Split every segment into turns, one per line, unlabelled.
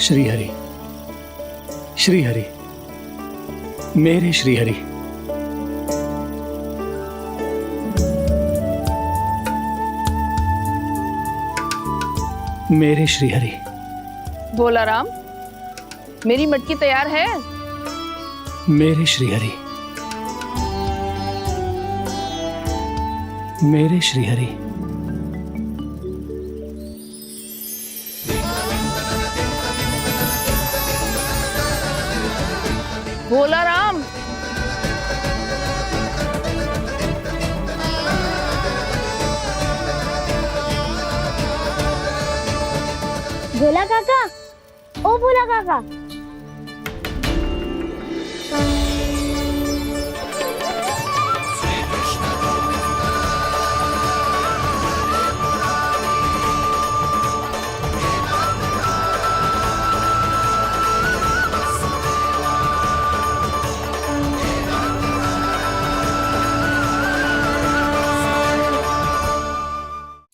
श्री हरि, श्री हरि, मेरे श्री हरि। मेरे श्री हरि।
भोला राम, मेरी मटकी तैयार है?
मेरे श्री हरि, मेरे श्री हरि।
भोला राम,
भोला काका, ओ भोला काका।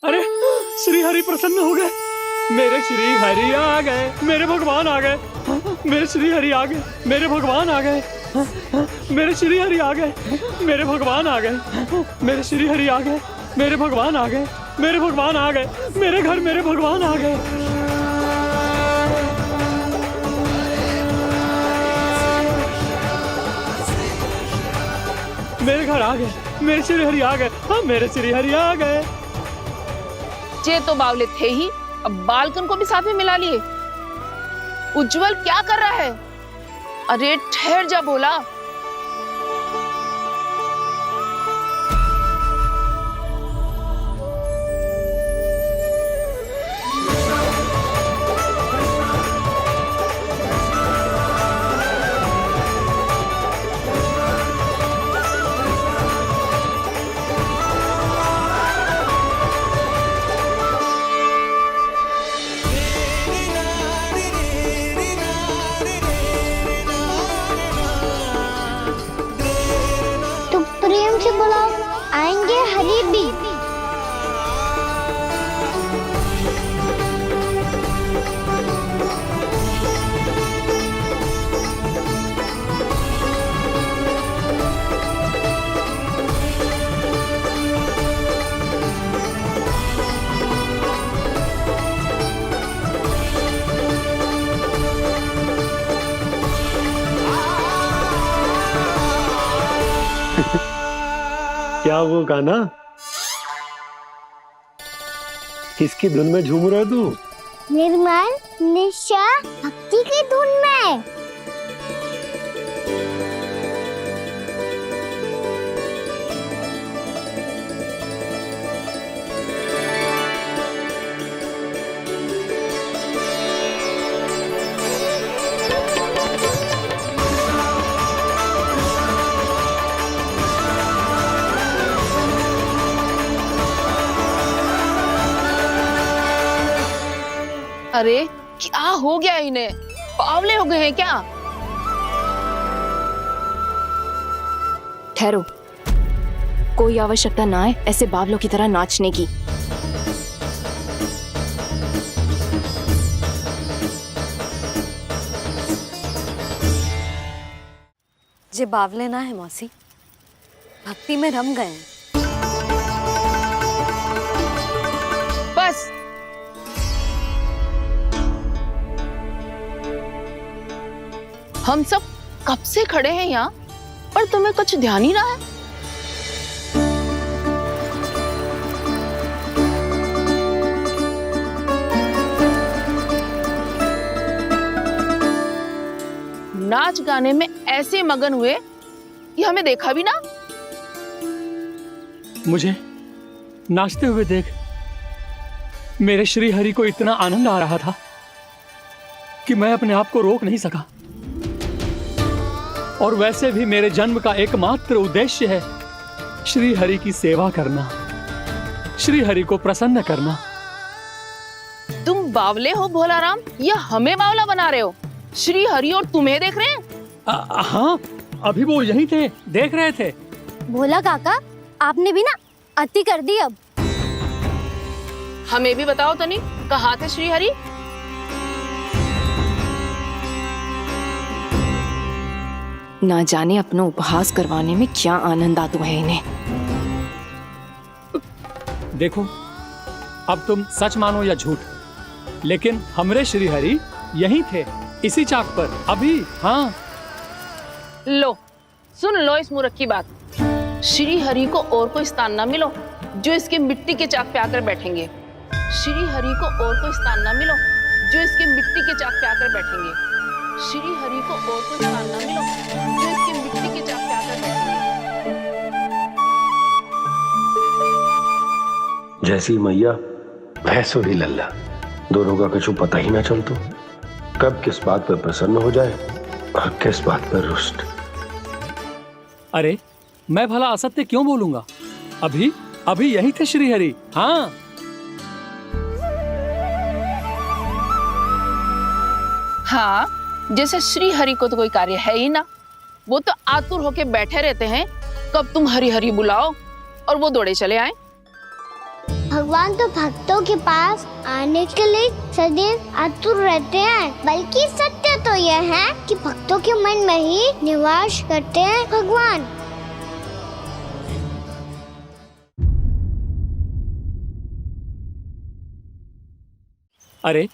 अरे श्री हरि प्रसन्न हो गए। मेरे श्री हरि आ गए, मेरे भगवान आ गए। मेरे श्री हरि आ गए, मेरे भगवान आ गए। मेरे श्री हरि आ गए, मेरे भगवान आ गए। मेरे श्री हरि आ गए, मेरे भगवान आ गए। मेरे भगवान आ गए, मेरे घर मेरे भगवान आ गए। मेरे घर आ गए, मेरे श्री हरि आ गए। हाँ, मेरे श्री हरि आ गए।
ये तो बावले थे ही, अब बालकन को भी साथ में मिला लिए। उज्जवल क्या कर रहा है? अरे ठहर जा भोला।
तुम प्रेम से बुलाओ, आएंगे हरि भी।
क्या वो गाना? किसकी धुन में झूम रहा है तू?
निर्मल निशा भक्ति की धुन में।
अरे क्या हो गया इन्हें? बावले हो गए हैं क्या?
ठहरो, कोई आवश्यकता ना है ऐसे बावलों की तरह नाचने की।
जे बावले ना है मौसी, भक्ति में रम गए हैं।
बस हम सब कब से खड़े हैं यहाँ, पर तुम्हें कुछ ध्यान ही ना है। नाच गाने में ऐसे मगन हुए कि हमें देखा भी ना।
मुझे नाचते हुए देख मेरे श्री हरि को इतना आनंद आ रहा था कि मैं अपने आप को रोक नहीं सका। और वैसे भी मेरे जन्म का एकमात्र उद्देश्य है श्री हरि की सेवा करना, श्री हरि को प्रसन्न करना।
तुम बावले हो भोला राम, या हमें बावला बना रहे हो? श्री हरि और तुम्हें देख रहे हैं।
हाँ, अभी वो यहीं थे, देख रहे थे।
भोला काका, आपने भी ना अति कर दी। अब
हमें भी बताओ तनी, कहाँ थे श्री हरि?
ना जाने अपना उपहास करवाने में क्या आनंद आता है इन्हें।
देखो, अब तुम सच मानो या झूठ, लेकिन हमरे श्री हरि यहीं थे, इसी चाक पर अभी। हाँ,
लो सुन लो इस मूर्ख की बात। श्री हरि को और कोई स्थान ना मिलो जो इसके मिट्टी के चाक पे आकर बैठेंगे। श्री हरि को और कोई स्थान ना मिलो जो इसके मिट्टी के चाक पे आकर बैठेंगे। श्री हरि को और कोई स्थान ना मिलो जो इसके मिट्टी के चाक पे आकर बैठेंगे।
जैसी मैया भैंसो ही लल्ला, दोनों का कुछ पता ही ना चल तो कब किस बात पर प्रसन्न हो जाए और किस बात पर रुष्ट।
अरे मैं भला असत्य क्यों बोलूंगा? अभी अभी यही थे श्री हरि। हाँ,
हाँ, जैसे श्री हरि को तो कोई कार्य है ही ना, वो तो आतुर होके बैठे रहते हैं कब तुम हरि हरि बुलाओ और वो दौड़े चले आए।
भगवान तो भक्तों के पास आने के लिए सदैव आतुर रहते हैं, बल्कि सत्य तो यह है कि भक्तों के मन में ही निवास करते हैं भगवान।
अरे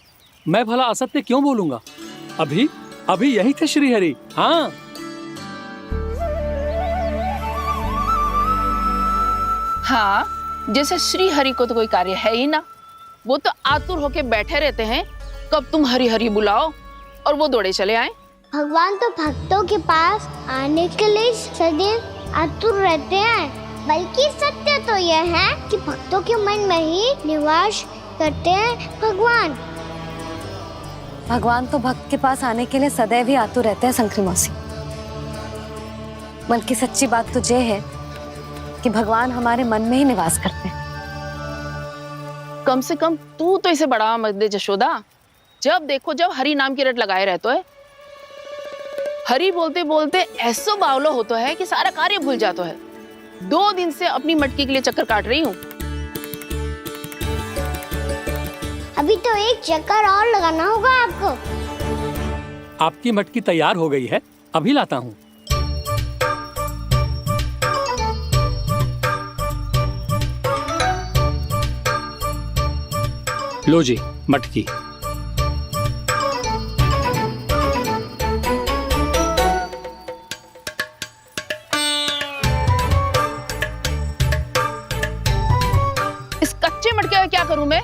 मैं भला असत्य क्यों बोलूंगा? अभी अभी यही थे श्री हरि। हाँ,
हाँ, जैसे श्री हरि को तो कोई कार्य है ही ना, वो तो आतुर होके बैठे रहते हैं कब तुम हरि हरि बुलाओ और वो दौड़े चले आए।
भगवान तो भक्तों के पास आने के लिए सदैव आतुर रहते हैं, बल्कि सत्य तो यह है कि भक्तों के मन में ही निवास करते हैं भगवान।
भगवान तो भक्त के पास आने के लिए सदैव ही आतुर रहते हैं शंकरी मौसी। बल्कि सच्ची बात तो ये है कि भगवान हमारे मन में ही निवास करते हैं।
कम से कम तू तो इसे बढ़ावा मत दे जशोदा। जब देखो जब हरि नाम की रट लगाए रहते है। हरि बोलते बोलते ऐसो बावलो होता है कि सारा कार्य भूल जाता है। 2 दिन से अपनी मटकी के लिए चक्कर काट रही हूँ।
अभी तो एक चक्कर और लगाना होगा आपको।
आपकी मटकी तैयार हो गई है, अभी लाता हूँ। लो जी मटकी।
इस कच्चे मटके का क्या करूं मैं?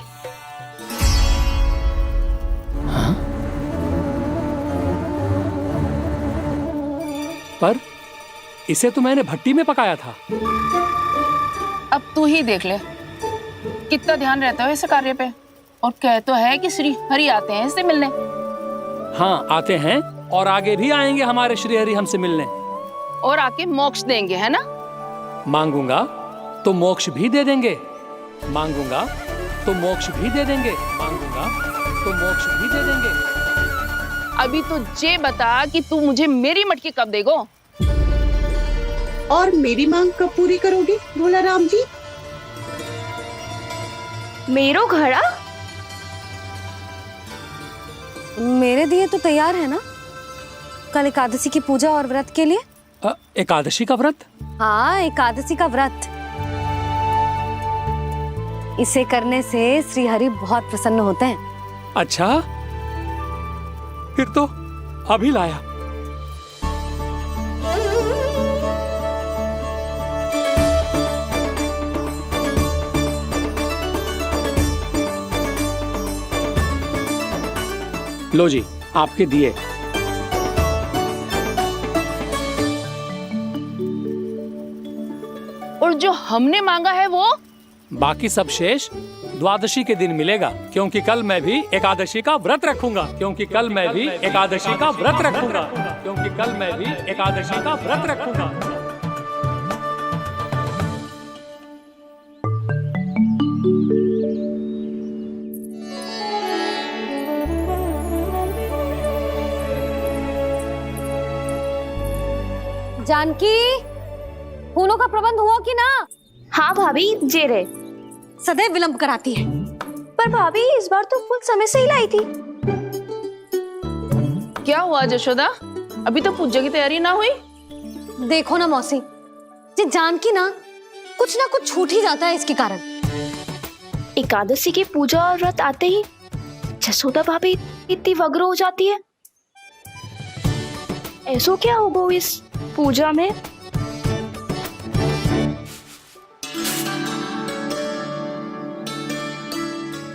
पर इसे तो मैंने भट्टी में पकाया था।
अब तू ही देख ले कितना ध्यान रहता है इस कार्य पे। और कह तो है कि श्री हरि आते हैं इससे मिलने।
हाँ, आते हैं और आगे भी आएंगे हमारे श्री हरि हमसे मिलने।
और आके मोक्ष देंगे, है ना?
मांगूंगा तो मोक्ष भी दे देंगे, मांगूंगा तो मोक्ष भी दे देंगे, मांगूंगा तो मोक्ष भी दे देंगे।
अभी तो ये बता कि तू मुझे मेरी मटकी कब देगो?
और मेरी मांग कब पूरी करोगे भोला राम जी?
मेरो घड़ा
मेरे दिए तो तैयार है ना, कल एकादशी की पूजा और व्रत के लिए।
एकादशी का व्रत?
हाँ, एकादशी का व्रत। इसे करने से श्री हरि बहुत प्रसन्न होते हैं।
अच्छा, फिर तो अभी लाया। लो जी आपके दिए।
और जो हमने मांगा है वो?
बाकी सब शेष द्वादशी के दिन मिलेगा, क्योंकि कल मैं भी एकादशी का व्रत रखूंगा, क्योंकि कल मैं भी एकादशी का व्रत रखूंगा, क्योंकि कल मैं भी एकादशी का व्रत रखूंगा।
जानकी, फूलों का प्रबंध हुआ कि ना?
हाँ भाभी, जे रे।
सदैव विलंब कराती है।
पर भाभी इस बार तो फूल समय से ही लाई थी।
क्या हुआ जशोदा? अभी तो पूजा की तैयारी ना हुई?
देखो ना मौसी, ये जानकी ना कुछ छूट ही जाता है इसके कारण।
एकादशी की पूजा और व्रत आते ही जसोदा भाभी इतनी वग्र हो जाती है। ऐसो क्या होगा इस पूजा में?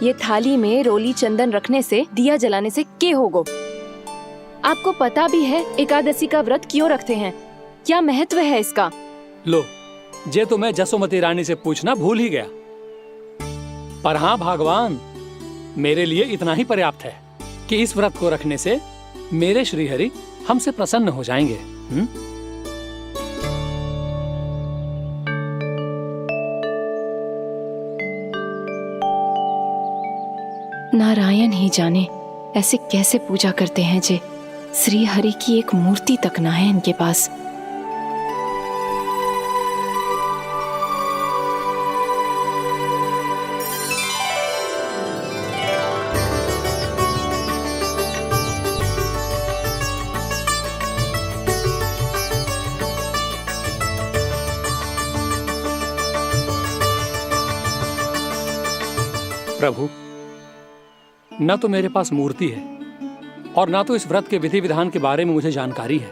ये थाली में रोली चंदन रखने से, दिया जलाने से के होगो? आपको पता भी है एकादशी का व्रत क्यों रखते हैं? क्या महत्व है इसका?
लो, जे तो मैं जसोमती रानी से पूछना भूल ही गया। पर हाँ भगवान, मेरे लिए इतना ही पर्याप्त है कि इस व्रत को रखने से मेरे श्री हरि हमसे प्रसन्न हो जाएंगे।
नारायण ही जाने ऐसे कैसे पूजा करते हैं जे श्री हरि की एक मूर्ति तक ना है इनके पास।
प्रभु, न तो मेरे पास मूर्ति है और ना तो इस व्रत के विधि विधान के बारे में मुझे जानकारी है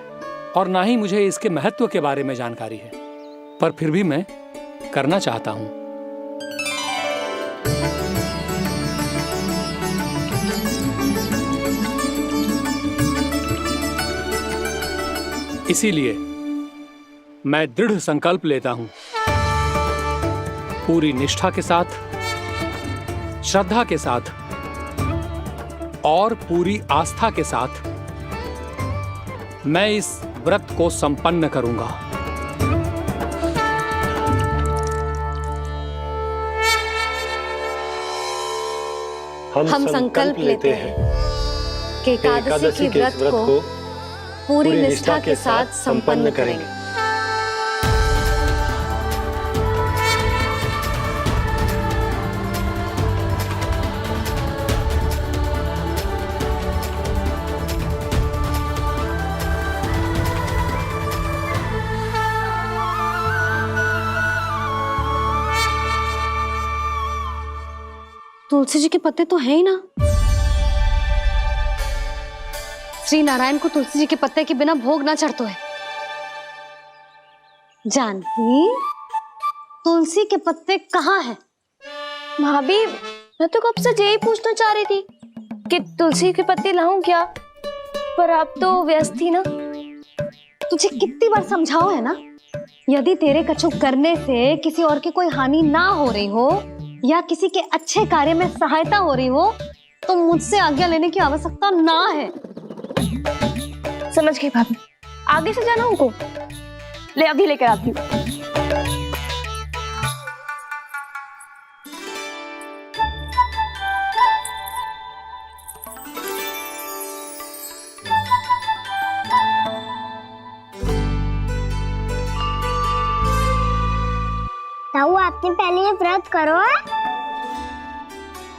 और ना ही मुझे इसके महत्व के बारे में जानकारी है, पर फिर भी मैं करना चाहता हूं। इसीलिए मैं दृढ़ संकल्प लेता हूं, पूरी निष्ठा के साथ, श्रद्धा के साथ और पूरी आस्था के साथ मैं इस व्रत को संपन्न करूंगा।
हम संकल्प लेते हैं कि एकादशी के व्रत को पूरी निष्ठा के साथ संपन्न करेंगे। तुलसी जी के पत्ते तो हैं ही ना। श्री नारायण को तुलसी जी के पत्ते के बिना भोग ना चढ़तो है। जानकी, तुलसी के पत्ते कहाँ हैं?
भाभी, मैं तो कब से यही पूछना चाह रही थी कि तुलसी के पत्ते लाऊं क्या, पर आप तो व्यस्त थी ना।
तुझे कितनी बार समझाओ है ना, यदि तेरे कछु करने से किसी और की कोई हानि ना हो रही हो या किसी के अच्छे कार्य में सहायता हो रही हो तो मुझसे आज्ञा लेने की आवश्यकता ना है।
समझ गई भाभी, आगे से जाना उनको। ले अभी लेकर आती हूँ।
ताऊ, आपने पहले ये व्रत करो है?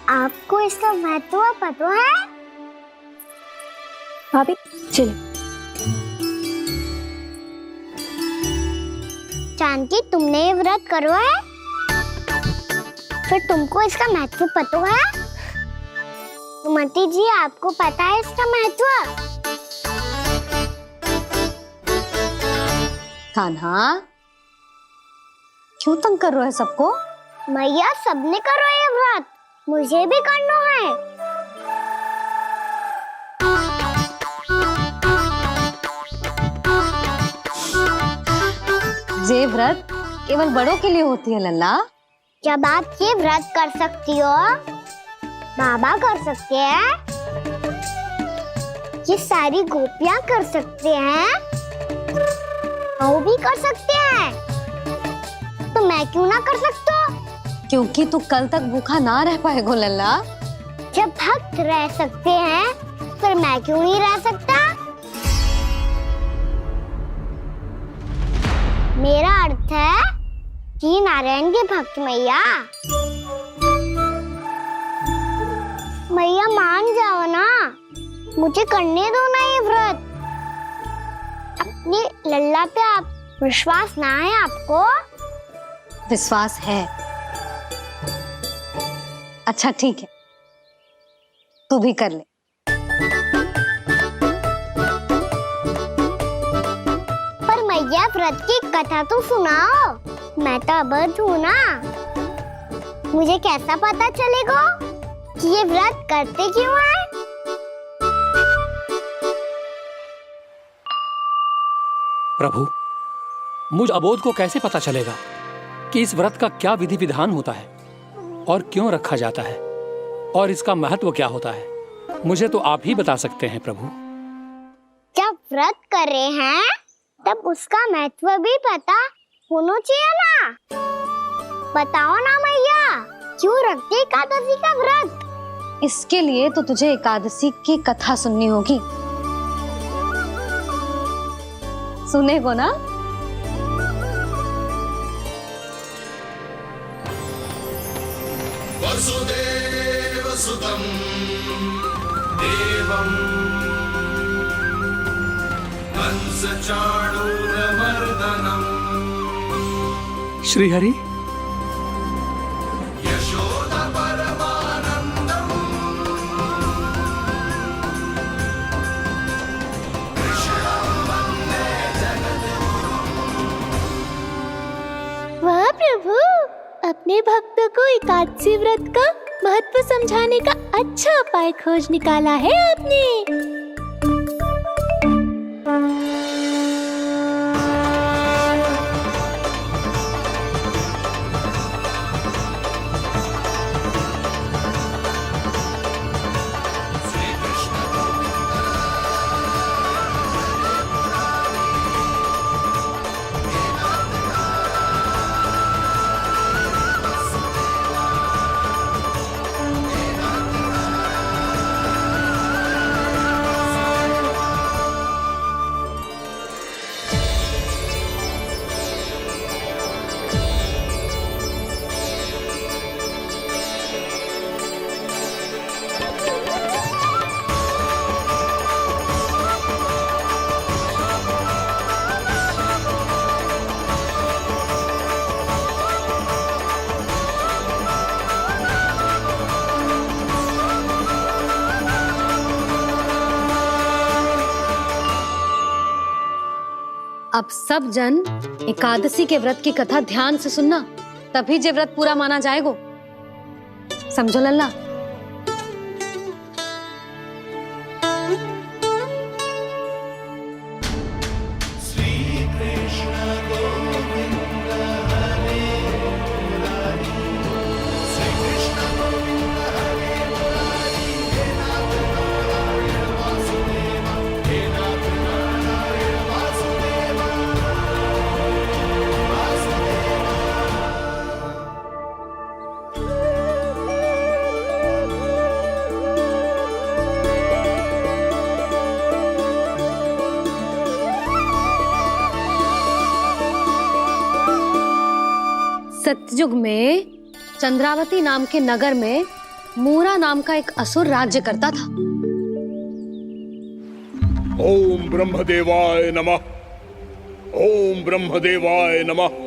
आपको इसका महत्व पता है?
भाभी चलो।
जानकी, तुमने ये व्रत करो है? फिर तुमको इसका महत्व पता है? सुमति जी, आपको पता है इसका महत्व?
कान्हा, क्यों तंग कर रहे हो सबको?
मैया, सबने करो ये व्रत, मुझे भी करना है।
ये व्रत केवल बड़ों के लिए होती है लल्ला।
जब आप ये व्रत कर सकती हो, बाबा कर सकते हैं, ये सारी गोपियां कर सकते हैं, वो भी कर सकते हैं, तो मैं क्यों ना कर सकता?
क्योंकि तू कल तक भूखा ना रह पाएगा लल्ला।
जब भक्त रह सकते हैं, फिर मैं क्यों नहीं रह सकता? मेरा अर्थ है कि नारायण के भक्त मैया। मैया मान जाओ ना, मुझे करने दो ना ये व्रत। अपनी लल्ला पे आप विश्वास ना है आपको?
विश्वास है। अच्छा ठीक है, तू भी कर ले।
पर मैया व्रत की कथा तो सुनाओ, मैं तो अबध हूँ ना। मुझे कैसा पता चलेगा कि ये व्रत करते क्यों हैं?
प्रभु, मुझ अबोध को कैसे पता चलेगा कि इस व्रत का क्या विधि विधान होता है और क्यों रखा जाता है और इसका महत्व क्या होता है? मुझे तो आप ही बता सकते हैं प्रभु।
जब व्रत कर रहे हैं तब उसका महत्व भी पता होना चाहिए ना। बताओ ना मैया, क्यों रखते एकादशी का व्रत?
इसके लिए तो तुझे एकादशी की कथा सुननी होगी। सुनेगो ना?
वसुदेव सुतं देवं कंसचाणूरमर्दनम्
श्रीहरि,
यशोदा परमानन्दम् कृष्णं वन्दे जगद्गुरुम्।
वाह प्रभु, अपने भक्तों को एकादशी व्रत का महत्व समझाने का अच्छा उपाय खोज निकाला है आपने।
अब सब जन एकादशी के व्रत की कथा ध्यान से सुनना, तभी जे व्रत पूरा माना जाएगा। समझो लल्ला? सतयुग में चंद्रावती नाम के नगर में मूरा नाम का एक असुर राज्य करता था।
ओम ब्रह्मदेवाय नमः। ओम ब्रह्मदेवाय नमः।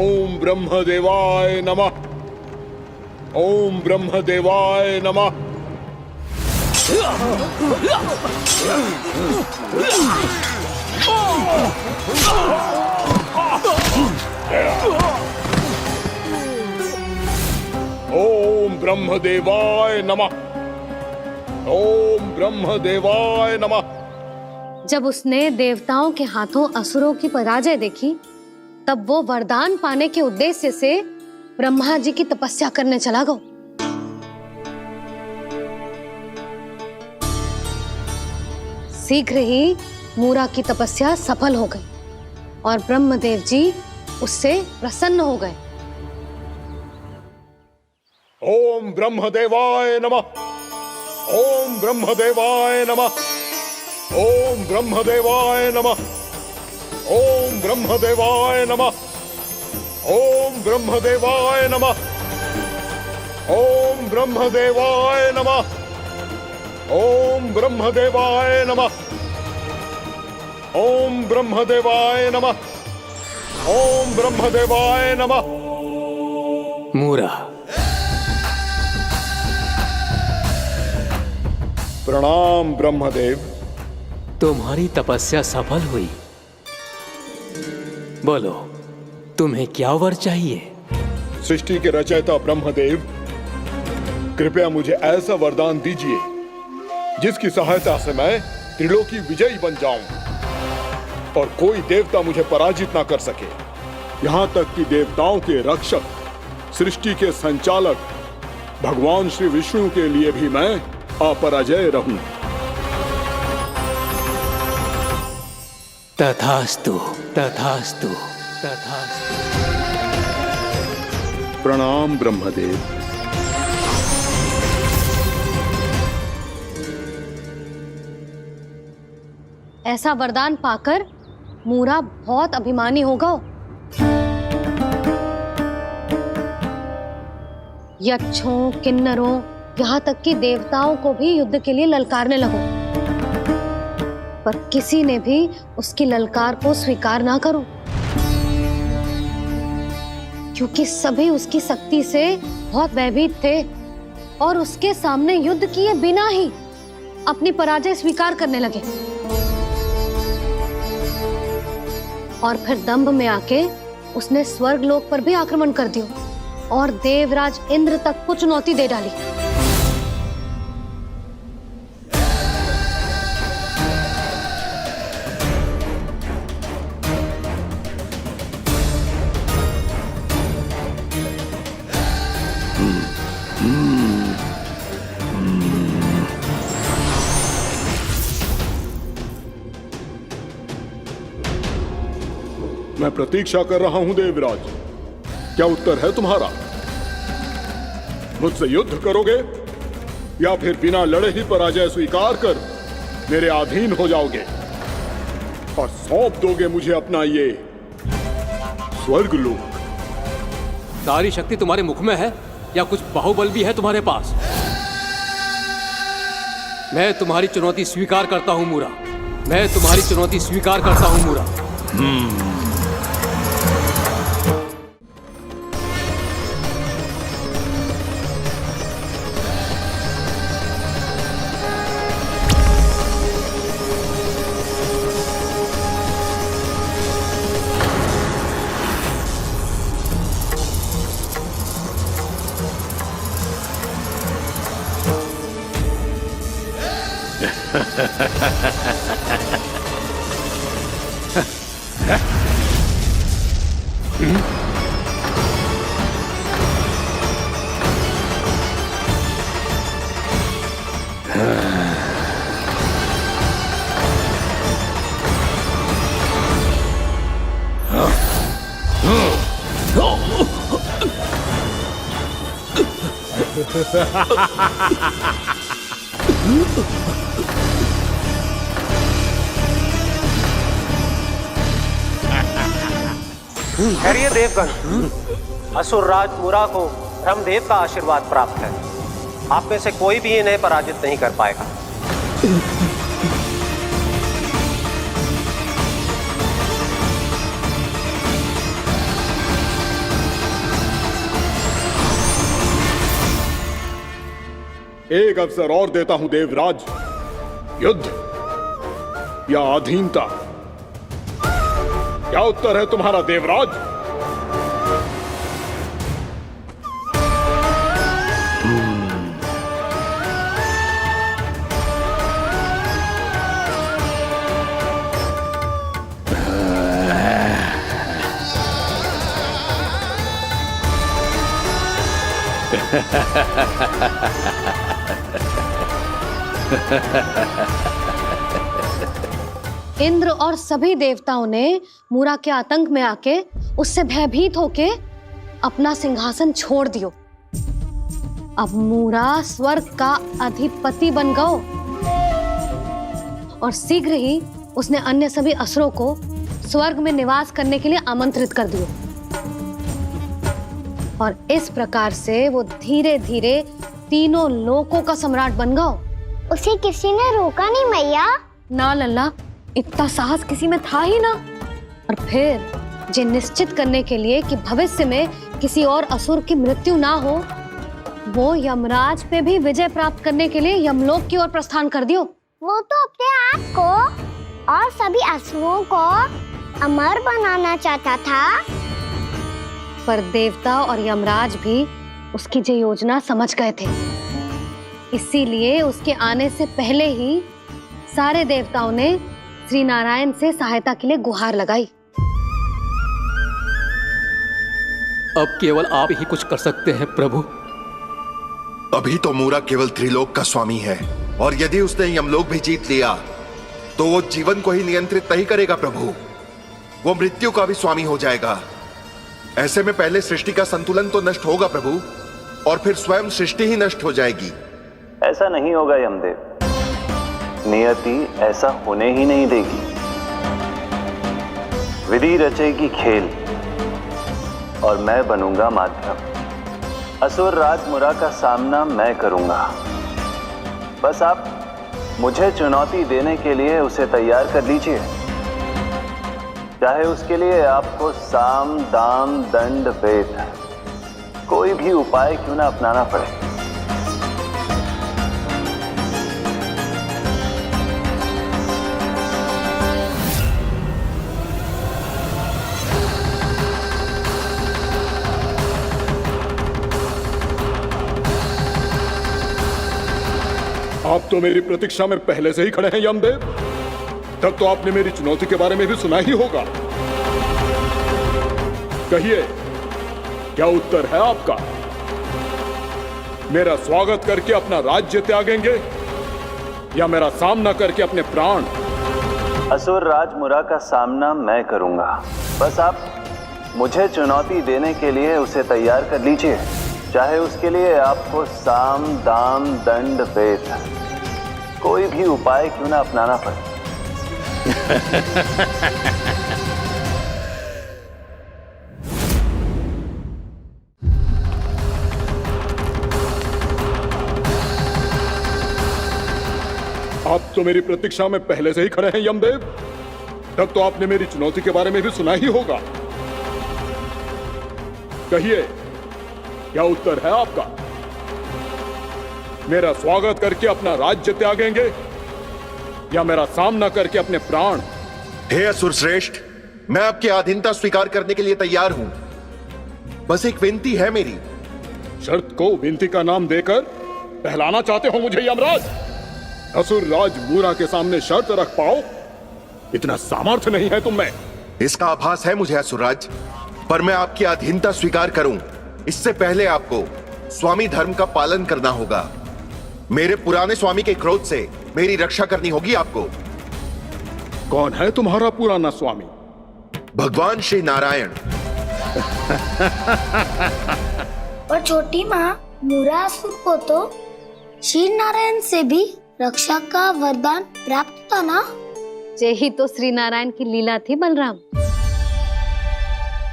ओम ब्रह्मदेवाय नमः। ओम ब्रह्मदेवाय नमः। ओम ब्रह्मदेवाय नमः। ओम ब्रह्मदेवाय नमः।
जब उसने देवताओं के हाथों असुरों की पराजय देखी, तब वो वरदान पाने के उद्देश्य से ब्रह्मा जी की तपस्या करने चला गया। शीघ्र ही मूरा की तपस्या सफल हो गई और ब्रह्मदेव जी उससे प्रसन्न हो गए।
ओम ब्रह्मदेवाय नमः। ओम ब्रह्मदेवाय नमः। ओम ब्रह्मदेवाय नमः। ओम ब्रह्मदेवाय नमः। ओम ब्रह्मदेवाय नमः। ओम ब्रह्मदेवाय नमः। ओम ब्रह्मदेवाय नमः। ओम ब्रह्मदेवाय नमः। ओम ब्रह्मदेवाय नमः।
मूरा,
प्रणाम ब्रह्मदेव।
तुम्हारी तपस्या सफल हुई। बोलो, तुम्हें क्या वर चाहिए?
सृष्टि के रचयिता ब्रह्मदेव, कृपया मुझे ऐसा वरदान दीजिए जिसकी सहायता से मैं त्रिलोकी विजयी बन जाऊं और कोई देवता मुझे पराजित ना कर सके। यहां तक कि देवताओं के रक्षक, सृष्टि के संचालक भगवान श्री विष्णु के लिए भी मैं अपराजय रहूं।
तथास्तु, तथास्तु, तथास्तु।
प्रणाम ब्रह्मदेव।
ऐसा वरदान पाकर मूरा बहुत अभिमानी होगा। यक्षों, किन्नरों, यहाँ तक कि देवताओं को भी युद्ध के लिए ललकारने लगो, पर किसी ने भी उसकी ललकार को स्वीकार ना करो, क्योंकि सभी उसकी शक्ति से बहुत भयभीत थे और उसके सामने युद्ध किए बिना ही अपनी पराजय स्वीकार करने लगे और फिर दंभ में आके उसने स्वर्ग लोक पर भी आक्रमण कर दिया और देवराज इंद्र तक को चुनौती दे डाली।
मैं प्रतीक्षा कर रहा हूं देवराज, क्या उत्तर है तुम्हारा? मुझसे युद्ध करोगे या फिर बिना लड़े ही पराजय स्वीकार कर मेरे अधीन हो जाओगे और सौंप दोगे मुझे अपना ये स्वर्ग लोक?
सारी शक्ति तुम्हारे मुख में है या कुछ बाहुबल भी है तुम्हारे पास? मैं तुम्हारी चुनौती स्वीकार करता हूं मूरा, मैं तुम्हारी चुनौती स्वीकार करता हूं मूरा।
खैरिए देवगण, असुर राज मूरा को ब्रह्मदेव का आशीर्वाद प्राप्त है। आप में से कोई भी इन्हें पराजित नहीं कर पाएगा।
एक अवसर और देता हूं देवराज, युद्ध या अधीनता, क्या उत्तर है तुम्हारा देवराज?
इंद्र और सभी देवताओं ने मूरा के आतंक में आके उससे भयभीत होके अपना सिंहासन छोड़ दियो। अब मूरा स्वर्ग का अधिपति बन गयो और शीघ्र ही उसने अन्य सभी असुरों को स्वर्ग में निवास करने के लिए आमंत्रित कर दियो और इस प्रकार से वो धीरे धीरे तीनों लोकों का सम्राट बन गयो।
उसे किसी ने रोका नहीं मैया?
ना लल्ला, इतना साहस किसी में था ही ना। और फिर ये निश्चित करने के लिए कि भविष्य में किसी और असुर की मृत्यु ना हो, वो यमराज पे भी विजय प्राप्त करने के लिए यमलोक की ओर प्रस्थान कर दियो।
वो तो अपने आप को और सभी असुरों को अमर बनाना चाहता था।
पर देवता और यमराज भी उसकी ये योजना समझ गए थे, इसीलिए उसके आने से पहले ही सारे देवताओं ने श्री नारायण से सहायता के लिए गुहार लगाई।
अब केवल आप ही कुछ कर सकते हैं प्रभु।
अभी तो मूरा केवल त्रिलोक का स्वामी है, और यदि उसने यमलोक भी जीत लिया तो वो जीवन को ही नियंत्रित नहीं करेगा प्रभु, वो मृत्यु का भी स्वामी हो जाएगा। ऐसे में पहले सृष्टि का संतुलन तो नष्ट होगा प्रभु, और फिर स्वयं सृष्टि ही नष्ट हो जाएगी।
ऐसा नहीं होगा यमदेव, नियति ऐसा होने ही नहीं देगी। विधि रचेगी खेल और मैं बनूंगा माध्यम। असुर राज मुरा का सामना मैं करूंगा। बस आप मुझे चुनौती देने के लिए उसे तैयार कर लीजिए, चाहे उसके लिए आपको साम दाम दंड भेद कोई भी उपाय क्यों ना अपनाना पड़े।
आप तो मेरी प्रतीक्षा में पहले से ही खड़े हैं यमदेव। तब तो आपने मेरी चुनौती के बारे में भी सुना ही होगा। कहिए, क्या उत्तर है आपका? मेरा स्वागत करके अपना राज्य त्यागेंगे या मेरा सामना करके अपने प्राण?
असुर राज मुरा का सामना मैं करूंगा। बस आप मुझे चुनौती देने के लिए उसे तैयार कर लीजिए, चाहे उसके लिए आपको साम दाम दंड भेद कोई भी उपाय क्यों ना अपनाना पड़े।
आप तो मेरी प्रतीक्षा में पहले से ही खड़े हैं यमदेव। तब तो आपने मेरी चुनौती के बारे में भी सुना ही होगा। कहिए, क्या उत्तर है आपका? मेरा स्वागत करके अपना राज्य त्यागेंगे या मेरा सामना करके अपने प्राण?
हे असुर श्रेष्ठ, मैं आपकी अधीनता स्वीकार करने के लिए तैयार हूं। बस एक विनती है मेरी।
शर्त को विनती का नाम देकर पहलाना चाहते हो मुझे यमराज? असुर राज मूरा के सामने शर्त रख पाओ, इतना सामर्थ्य नहीं है तुम में।
इसका आभास है मुझे असुरराज, पर मैं आपकी अधीनता स्वीकार करूं इससे पहले आपको स्वामी धर्म का पालन करना होगा। मेरे पुराने स्वामी के क्रोध से मेरी रक्षा करनी होगी आपको।
कौन है तुम्हारा पुराना स्वामी?
भगवान श्री नारायण।
और छोटी माँ मूरासुर को तो श्री नारायण से भी रक्षा का वरदान प्राप्त था ना?
यही तो श्री नारायण की लीला थी बलराम।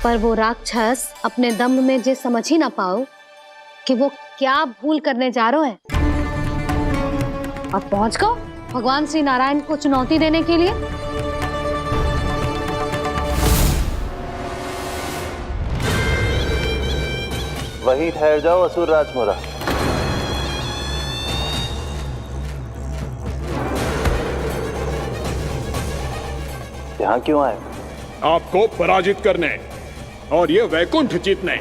पर वो राक्षस अपने दम में जे समझ ही ना पाओ कि वो क्या भूल करने जा रहा है, और पहुंच गो भगवान श्री नारायण को चुनौती देने के लिए।
वहीं ठहर जाओ असुर राज मुरा। यहां क्यों आए?
आपको पराजित करने और ये वैकुंठ जीतने,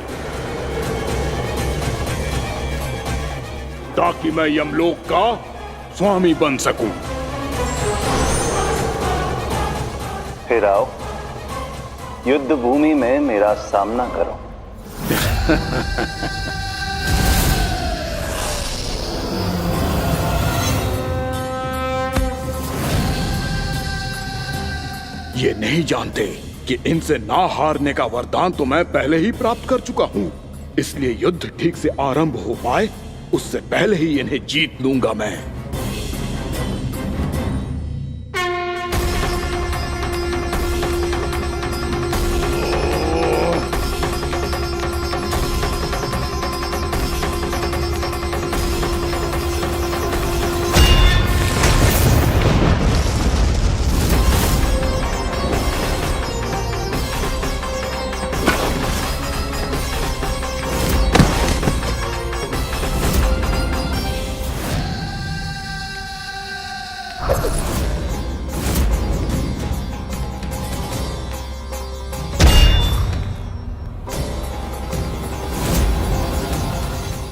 ताकि मैं यमलोक का स्वामी बन सकूं।
फिर आओ, युद्ध भूमि में मेरा सामना करो।
ये नहीं जानते कि इनसे ना हारने का वरदान तो मैं पहले ही प्राप्त कर चुका हूं, इसलिए युद्ध ठीक से आरंभ हो पाए उससे पहले ही इन्हें जीत लूंगा मैं।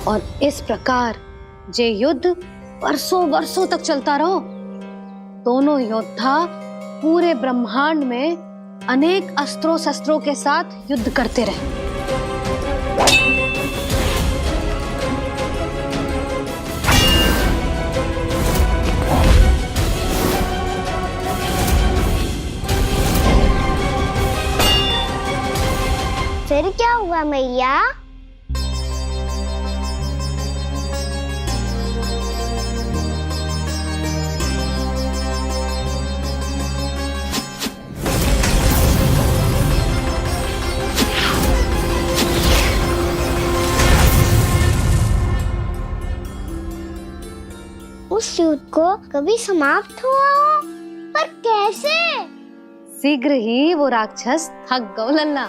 और इस प्रकार जे युद्ध वर्षों वर्षों तक चलता रहो। दोनों योद्धा पूरे ब्रह्मांड में अनेक अस्त्रों शस्त्रों के साथ युद्ध करते रहे।
फिर क्या हुआ मैया? उस युद्ध को कभी समाप्त हुआ हो, पर कैसे?
शीघ्र ही वो राक्षस थक गौ लल्ला।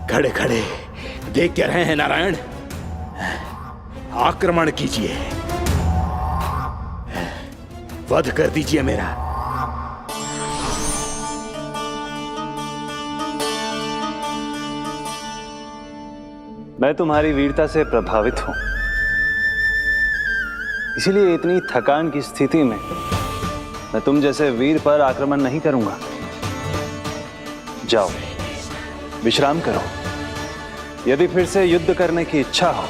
खड़े खड़े देख क्या रहे हैं नारायण? आक्रमण कीजिए, वध कर दीजिए मेरा।
मैं तुम्हारी वीरता से प्रभावित हूं, इसीलिए इतनी थकान की स्थिति में मैं तुम जैसे वीर पर आक्रमण नहीं करूंगा। जाओ विश्राम करो। यदि फिर से युद्ध करने की इच्छा हो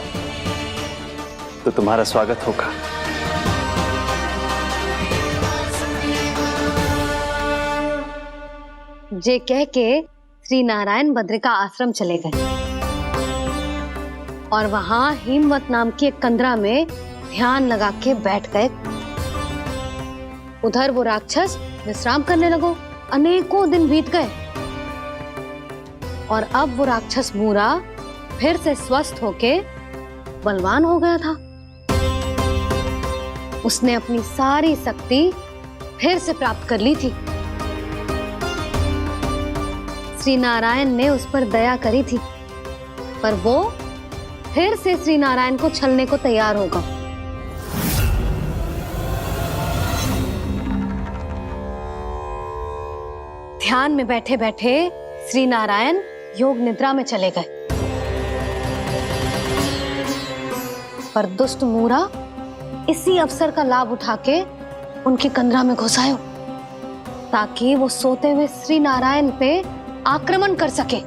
तो तुम्हारा स्वागत होगा।
जे कह के श्री नारायण बद्री का आश्रम चले गए और वहां हिमवत नाम की एक कंदरा में ध्यान लगा के बैठ गए। उधर वो राक्षस विश्राम करने लगो। अनेकों दिन बीत गए और अब वो राक्षस मूरा फिर से स्वस्थ होके बलवान हो गया था। उसने अपनी सारी शक्ति फिर से प्राप्त कर ली थी। श्री नारायण ने उस पर दया करी थी, पर वो फिर से श्री नारायण को छलने को तैयार होगा। ध्यान में बैठे बैठे श्री नारायण योग निद्रा में चले गए, पर दुष्ट मूरा इसी अवसर का लाभ उठा के उनकी कंदरा में घुस आयो ताकि वो सोते हुए श्री नारायण पे आक्रमण कर सके।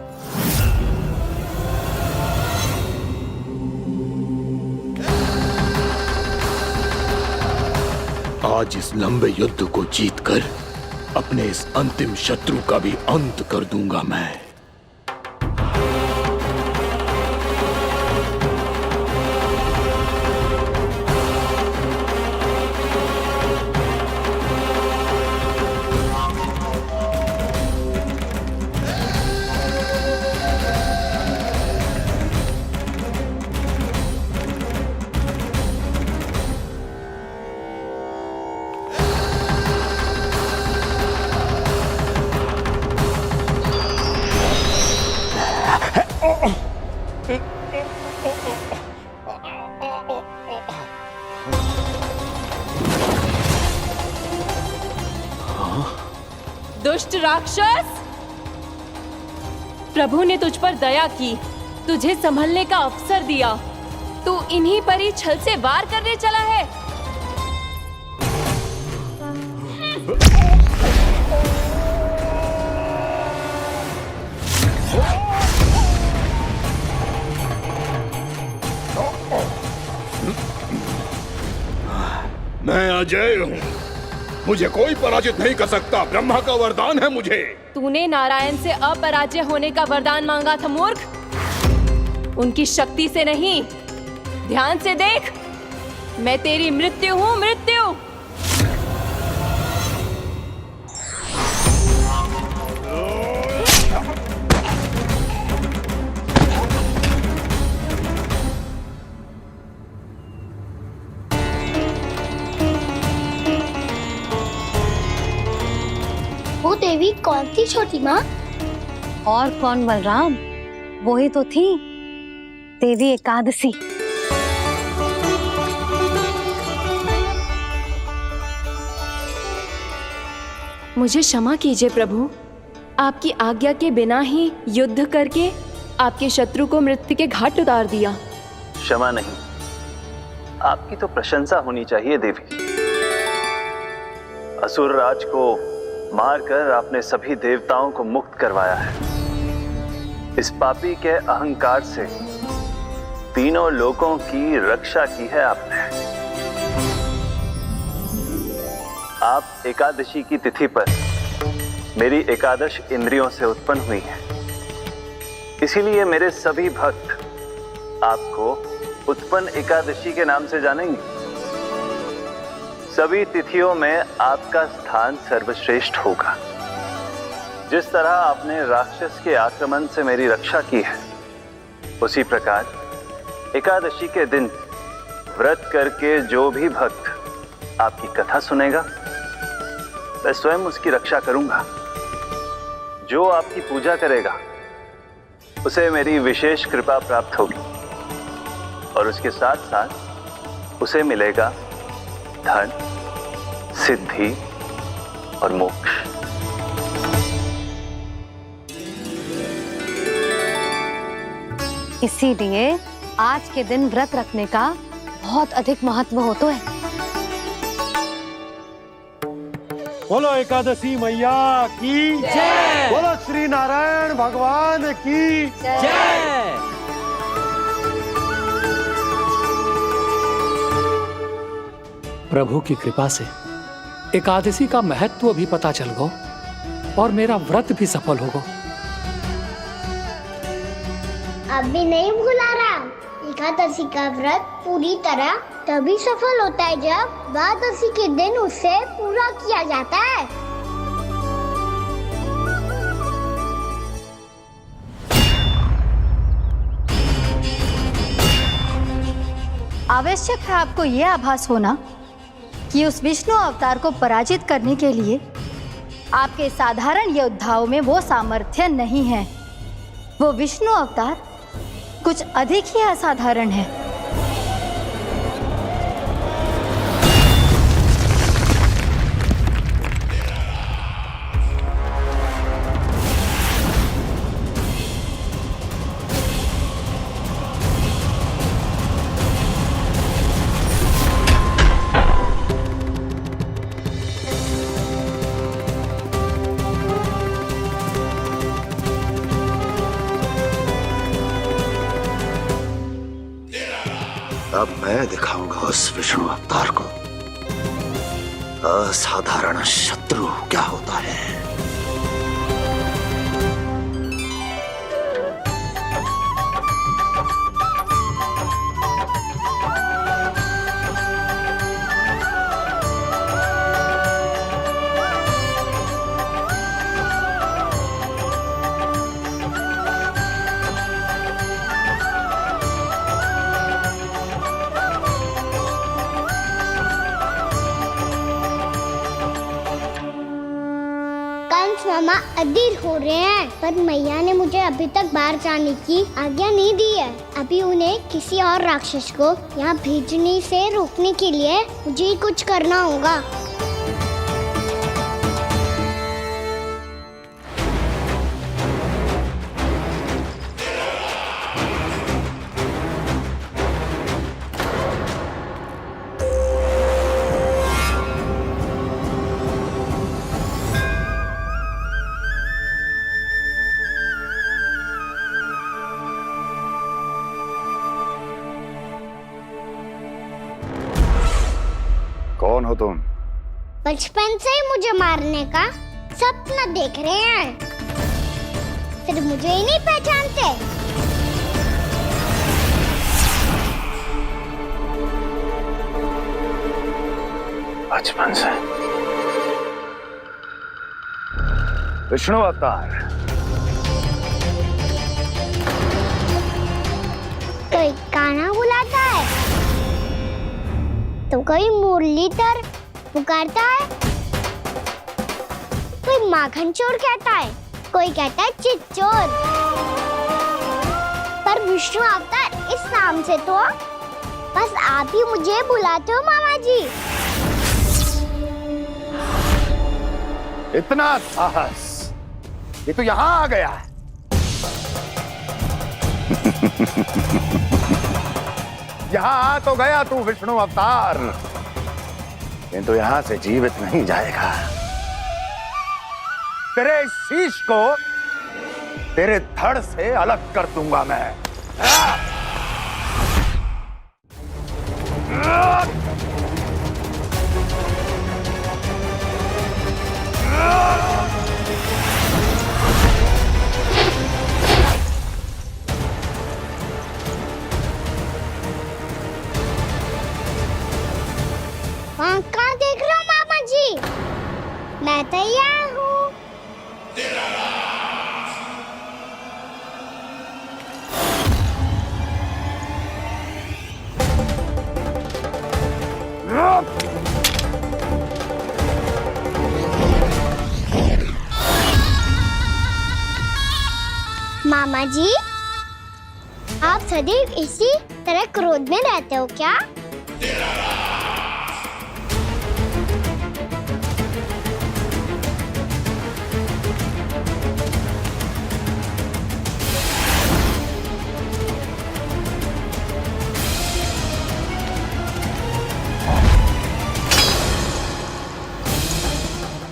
आज इस लंबे युद्ध को जीतकर अपने इस अंतिम शत्रु का भी अंत कर दूंगा मैं।
दुष्ट राक्षस, प्रभु ने तुझ पर दया की, तुझे संभलने का अवसर दिया। तू इन्हीं पर ही छल से वार करने चला है।
मैं अजय हूँ, मुझे कोई पराजित नहीं कर सकता। ब्रह्मा का वरदान है मुझे।
तूने नारायण से अपराजय होने का वरदान मांगा था मूर्ख, उनकी शक्ति से नहीं। ध्यान से देख, मैं तेरी मृत्यु हूँ, मृत्यु।
वो देवी कौन थी छोटी माँ?
और कौन बलराम, वो ही तो थी देवी एकादशी।
मुझे क्षमा कीजिए प्रभु, आपकी आज्ञा के बिना ही युद्ध करके आपके शत्रु को मृत्यु के घाट उतार दिया।
क्षमा नहीं, आपकी तो प्रशंसा होनी चाहिए देवी। असुर राज को मारकर आपने सभी देवताओं को मुक्त करवाया है। इस पापी के अहंकार से तीनों लोकों की रक्षा की है आपने। आप एकादशी की तिथि पर मेरी एकादश इंद्रियों से उत्पन्न हुई हैं। इसीलिए मेरे सभी भक्त आपको उत्पन्न एकादशी के नाम से जानेंगे। सभी तिथियों में आपका स्थान सर्वश्रेष्ठ होगा। जिस तरह आपने राक्षस के आक्रमण से मेरी रक्षा की है, उसी प्रकार एकादशी के दिन व्रत करके जो भी भक्त आपकी कथा सुनेगा, मैं स्वयं उसकी रक्षा करूंगा। जो आपकी पूजा करेगा उसे मेरी विशेष कृपा प्राप्त होगी और उसके साथ साथ उसे मिलेगा धन, सिद्धि और मोक्ष।
इसीलिए आज के दिन व्रत रखने का बहुत अधिक महत्व होता है।
बोलो एकादशी मैया की जय। बोलो श्री नारायण भगवान की जय। प्रभु की कृपा से एकादशी का महत्व भी पता चल गो और मेरा व्रत भी सफल हो गो।
अभी नहीं भूला राम, एकादशी का व्रत पूरी तरह तभी सफल होता है जब द्वादशी के दिन उसे पूरा किया जाता है।
आवश्यक है आपको यह आभास होना कि उस विष्णु अवतार को पराजित करने के लिए आपके साधारण योद्धाओं में वो सामर्थ्य नहीं है। वो विष्णु अवतार कुछ अधिक ही असाधारण है।
अब मैं दिखाऊंगा उस विष्णु अवतार को असाधारण शत्रु क्या होता है।
मामा अधीर हो रहे हैं, पर मैया ने मुझे अभी तक बाहर जाने की आज्ञा नहीं दी है। अभी उन्हें किसी और राक्षस को यहाँ भेजने से रोकने के लिए मुझे कुछ करना होगा।
कौन हो तुम?
बचपन से ही मुझे मारने का सपना देख रहे हैं, फिर मुझे ही नहीं पहचानते।
बचपन से विष्णु अवतार।
कोई गाना बुलाता है तो कोई मुरलीधर पुकारता है, कोई माखन चोर कहता है, कोई कहता है चिच्चोर। पर विष्णु अवतार इस नाम से तो बस आप ही मुझे बुलाते हो मामा जी।
इतना साहस, ये तो यहां आ गया। यहां आ तो गया तू विष्णु अवतार, किंतु यहां से जीवित नहीं जाएगा। तेरे शीश को तेरे धड़ से अलग कर दूंगा मैं।
वहाँ कहाँ देख रहे हो मामा जी? मैं तैयार हूँ। मामा जी, आप सदैव इसी तरह क्रोध में रहते हो क्या?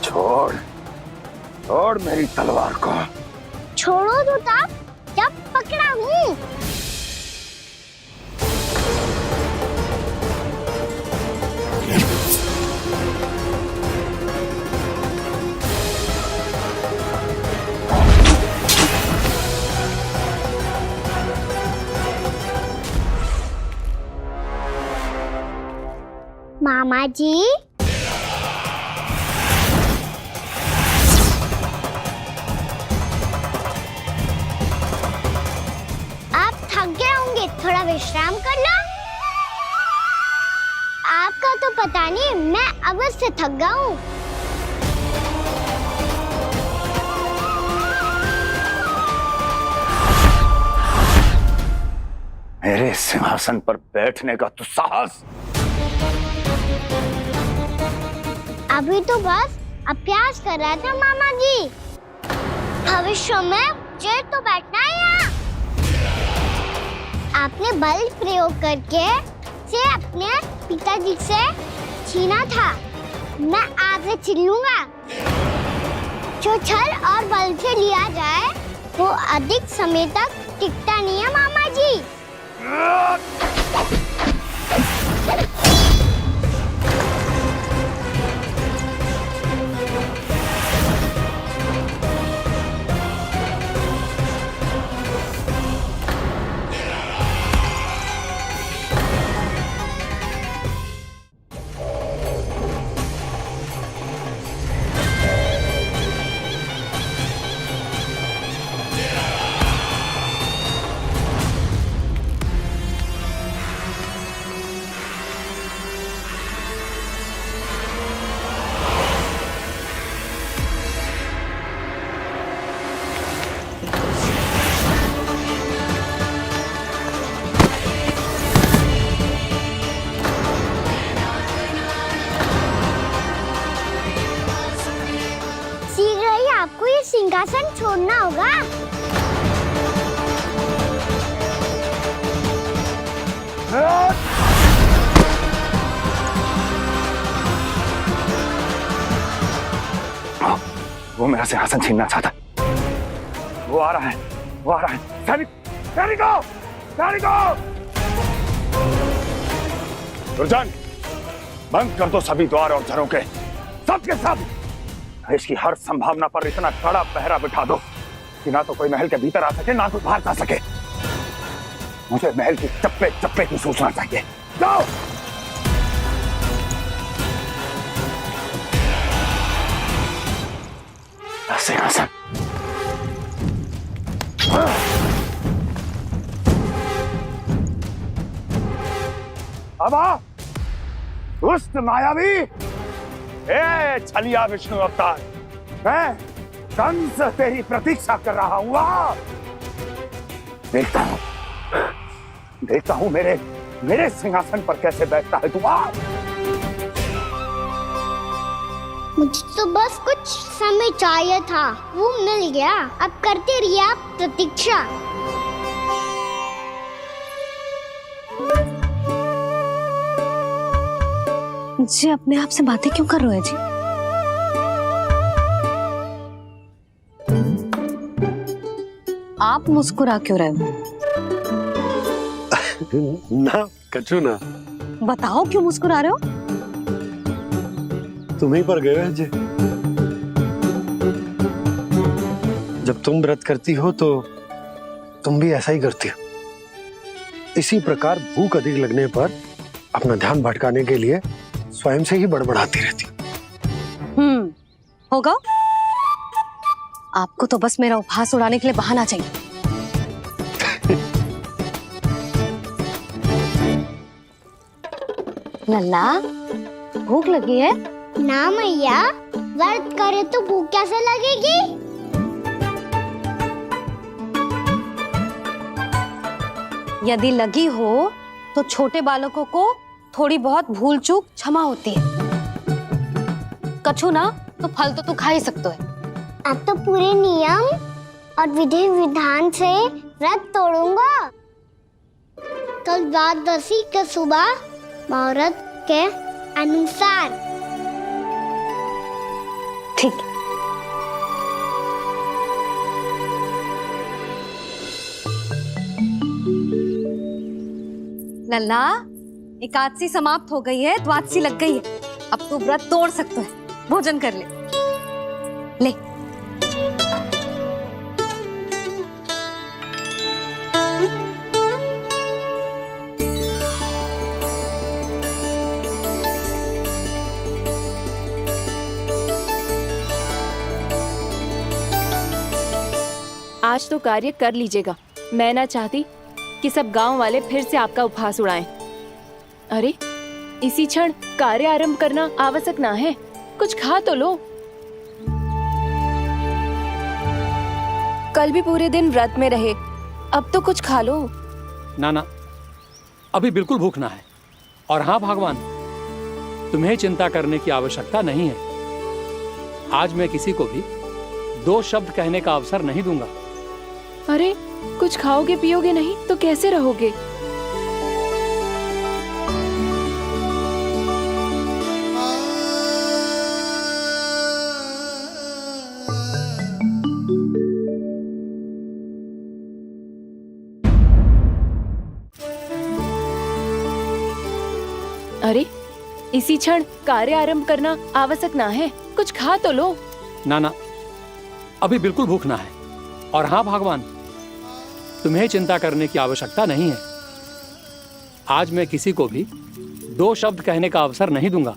छोड़ मेरी तलवार को।
छोड़ो तो तब जब पकड़ा हूँ। मामा जी, थोड़ा विश्राम कर लो। आपका तो पता नहीं, मैं अवश्य थक गया हूँ।
मेरे सिंहासन पर बैठने का तो साहस।
अभी तो बस अभ्यास कर रहा था मामा जी। भविष्य में मुझे तो बैठना है यहाँ। आपने बल प्रयोग करके से अपने पिताजी से छीना था। मैं आज से छीन लूंगा। जो छल और बल से लिया जाए वो अधिक समय तक टिकता नहीं है मामा जी। आपको ये सिंहासन छोड़ना होगा।
वो मेरा सिंहासन छीनना चाहता है। वो आ रहा है, वो आ रहा है। सैनिकों! दुर्जन, बंद कर दो सभी द्वार और झरोखे, सबके सब। इसकी हर संभावना पर इतना कड़ा पहरा बिठा दो कि ना तो कोई महल के भीतर आ सके, ना कोई बाहर जा सके। मुझे महल की चप्पे चप्पे की सूचना चाहिए। जाओ। सिंहासन। अब आ, दुष्ट मायावी, ए छलिया विष्णु अवतार, मैं कंस तेरी प्रतीक्षा कर रहा हूँ। देखता हूँ मेरे सिंहासन पर कैसे बैठता है तू।
मुझे तो बस कुछ समय चाहिए था, वो मिल गया। अब करते रहिए आप प्रतीक्षा।
जी अपने आप से बातें क्यों कर रहे हो जी? आप मुस्कुरा क्यों रहे हो?
ना कछु ना।
बताओ क्यों मुस्कुरा रहे हो?
तुम ही पर गए हैं जी। जब तुम व्रत करती हो तो तुम भी ऐसा ही करती हो। इसी प्रकार भूख अधिक लगने पर अपना ध्यान भटकाने के लिए स्वयं से ही बड़बड़ाती रहती।
होगा। आपको तो बस मेरा उपहास उड़ाने के लिए बहाना चाहिए। लल्ला, भूख लगी है?
ना मैया, व्रत करे तो भूख कैसे लगेगी?
यदि लगी हो तो छोटे बालकों को थोड़ी बहुत भूल चूक क्षमा होती है। कछु ना तो फल तो तू खा ही सकते है।
अब तो पूरे नियम और विधि विधान से व्रत तोड़ूंगा। कल द्वादशी के सुबह मुहूर्त के अनुसार।
ठीक। लल्ला, एकादशी समाप्त हो गई है, द्वादशी लग गई है। अब तू व्रत तोड़ सकते है। भोजन कर ले। ले।
आज तो कार्य कर लीजिएगा। मैं ना चाहती कि सब गांव वाले फिर से आपका उपहास उड़ाएं। अरे इसी क्षण कार्य आरंभ करना आवश्यक ना है। कुछ खा तो लो। कल भी पूरे दिन व्रत में रहे, अब तो कुछ खा लो।
ना ना, अभी बिल्कुल भूख ना है। और हाँ भगवान, तुम्हें चिंता करने की आवश्यकता नहीं है। आज मैं किसी को भी 2 शब्द कहने का अवसर नहीं दूंगा।
अरे कुछ खाओगे पियोगे नहीं तो कैसे रहोगे? अरे इसी क्षण कार्य आरंभ करना आवश्यक ना है। कुछ खा तो लो।
ना ना, अभी बिल्कुल भूख ना है। और हाँ भगवान, तुम्हें चिंता करने की आवश्यकता नहीं है। आज मैं किसी को भी 2 शब्द कहने का अवसर नहीं दूंगा।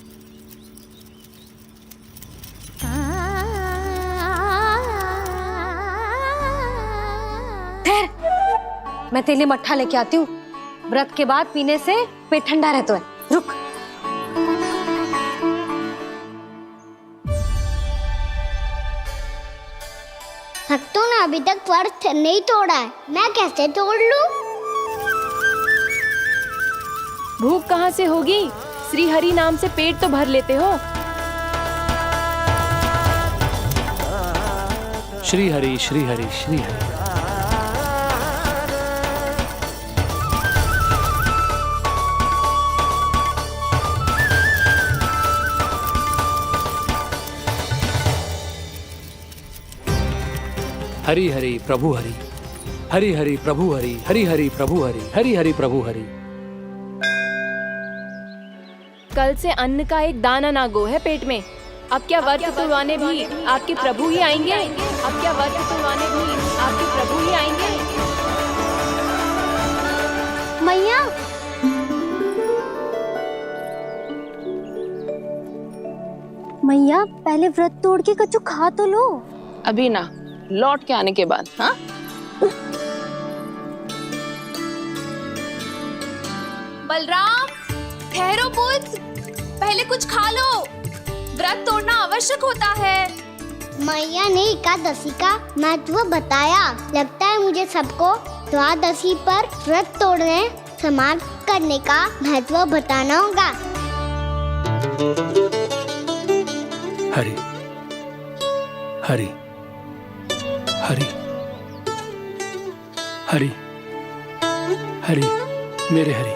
मैं तेरे लिए मट्ठा लेके आती हूँ। व्रत के बाद पीने से पेट ठंडा रहता है। रुक।
भक्तों ने अभी तक व्रत नहीं तोड़ा है, मैं कैसे तोड़ लूं?
भूख कहाँ से होगी? श्री हरि नाम से पेट तो भर लेते हो।
श्री हरि श्री हरि श्री हरि। हरि हरि प्रभु हरि, हरि हरि प्रभु हरि, हरि हरि प्रभु हरि, हरि हरि प्रभु हरि।
कल से अन्न का एक दाना ना गो है पेट में। अब क्या व्रत तुड़वाने भी आपके प्रभु ही आएंगे? अब क्या व्रत तुड़वाने भी आपके प्रभु ही आएंगे?
मैया, मैया पहले व्रत तोड़ के कछु खा तो लो।
अभी ना, लौट के आने के बाद। हाँ,
बलराम ठहरो पुत्र, पहले कुछ खा लो। व्रत तोड़ना आवश्यक होता है।
मैया ने एकादशी का महत्व बताया। लगता है मुझे सबको द्वादशी पर व्रत तोड़ने समाप्त करने का महत्व बताना होगा।
हरि हरि हरि हरि हरि मेरे हरि।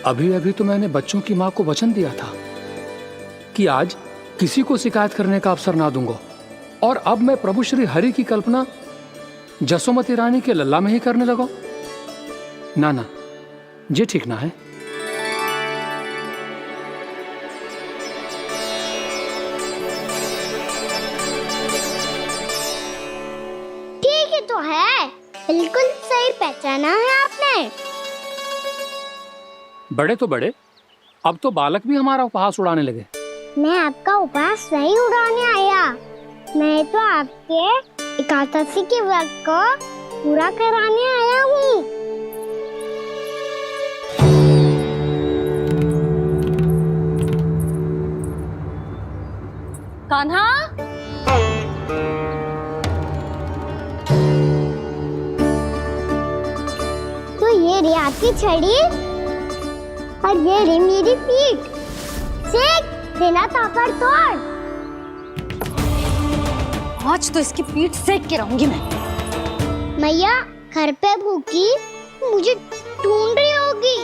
अभी अभी तो मैंने बच्चों की मां को वचन दिया था कि आज किसी को शिकायत करने का अवसर ना दूंगा, और अब मैं प्रभु श्री हरि की कल्पना जसोमती रानी के लल्ला में ही करने लगा। ना ना, ये ठीक ना है।
ठीक ही तो है, बिल्कुल सही पहचाना है आपने।
बड़े तो बड़े, अब तो बालक भी हमारा उपहास उड़ाने लगे।
मैं आपका उपहास नहीं उड़ाने आया, मैं तो आपके एकादशी के व्रत को पूरा कराने आया हूँ।
कान्हा,
तो ये रे आपकी छड़ी और ये रे मेरी पीठ। सेक देना तापर तोड़।
आज तो इसकी पीठ सेक के रहूंगी मैं।
मैया घर पे भूखी मुझे ढूंढ रही होगी।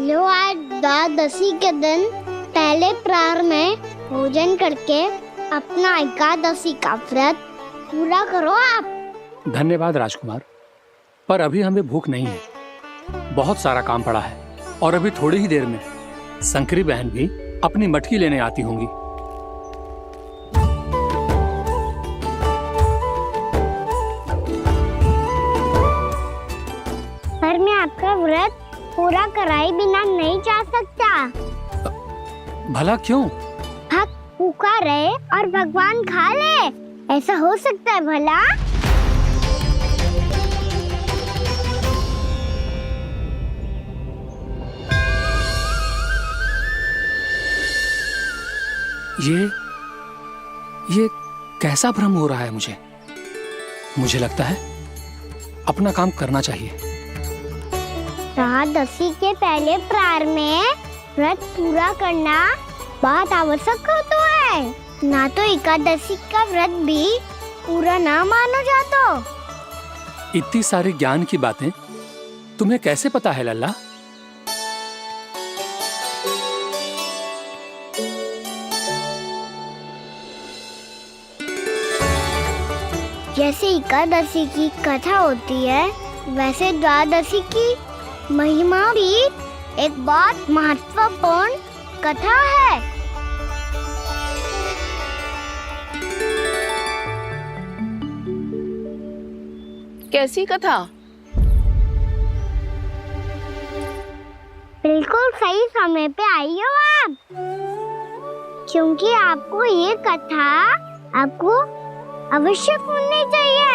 लो, आज द्वादशी के दिन पहले प्रहर में भोजन करके अपना एकादशी का व्रत पूरा करो आप।
धन्यवाद राजकुमार, पर अभी हमें भूख नहीं है। बहुत सारा काम पड़ा है, और अभी थोड़ी ही देर में शंकरी बहन भी अपनी मटकी लेने आती होंगी।
पर मैं आपका व्रत पूरा कराए बिना नहीं जा सकता।
भला क्यों?
भक्त भूखा रहे और भगवान खा ले, ऐसा हो सकता है भला?
ये कैसा भ्रम हो रहा है मुझे लगता है अपना काम करना चाहिए।
द्वादशी के पहले प्रहर में व्रत पूरा करना बहुत आवश्यक होता है, ना तो एकादशी का व्रत भी पूरा ना मानो जातो।
इतनी सारी ज्ञान की बातें तुम्हें कैसे पता है लल्ला?
जैसे एकादशी की कथा होती है, वैसे द्वादशी की महिमा भी एक बहुत महत्वपूर्ण कथा है।
कैसी कथा?
बिल्कुल सही समय पे आई हो आप, क्योंकि आपको ये कथा आपको अवश्य सुननी चाहिए।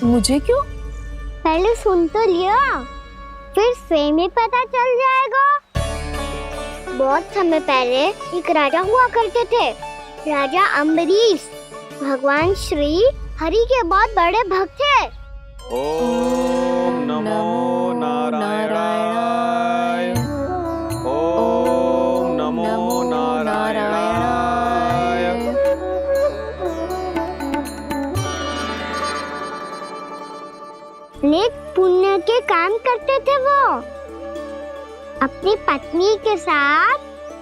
मुझे क्यों?
पहले सुन तो लियो, फिर स्वयं ही पता चल जाएगा। बहुत समय पहले एक राजा हुआ करते थे, राजा अम्बरीश। भगवान श्री हरि के बहुत बड़े भक्त थे।
ओम नमो नारायणाय। ओम नमो नारायणाय।
नेक पुण्य के काम करते थे वो। अपनी पत्नी के साथ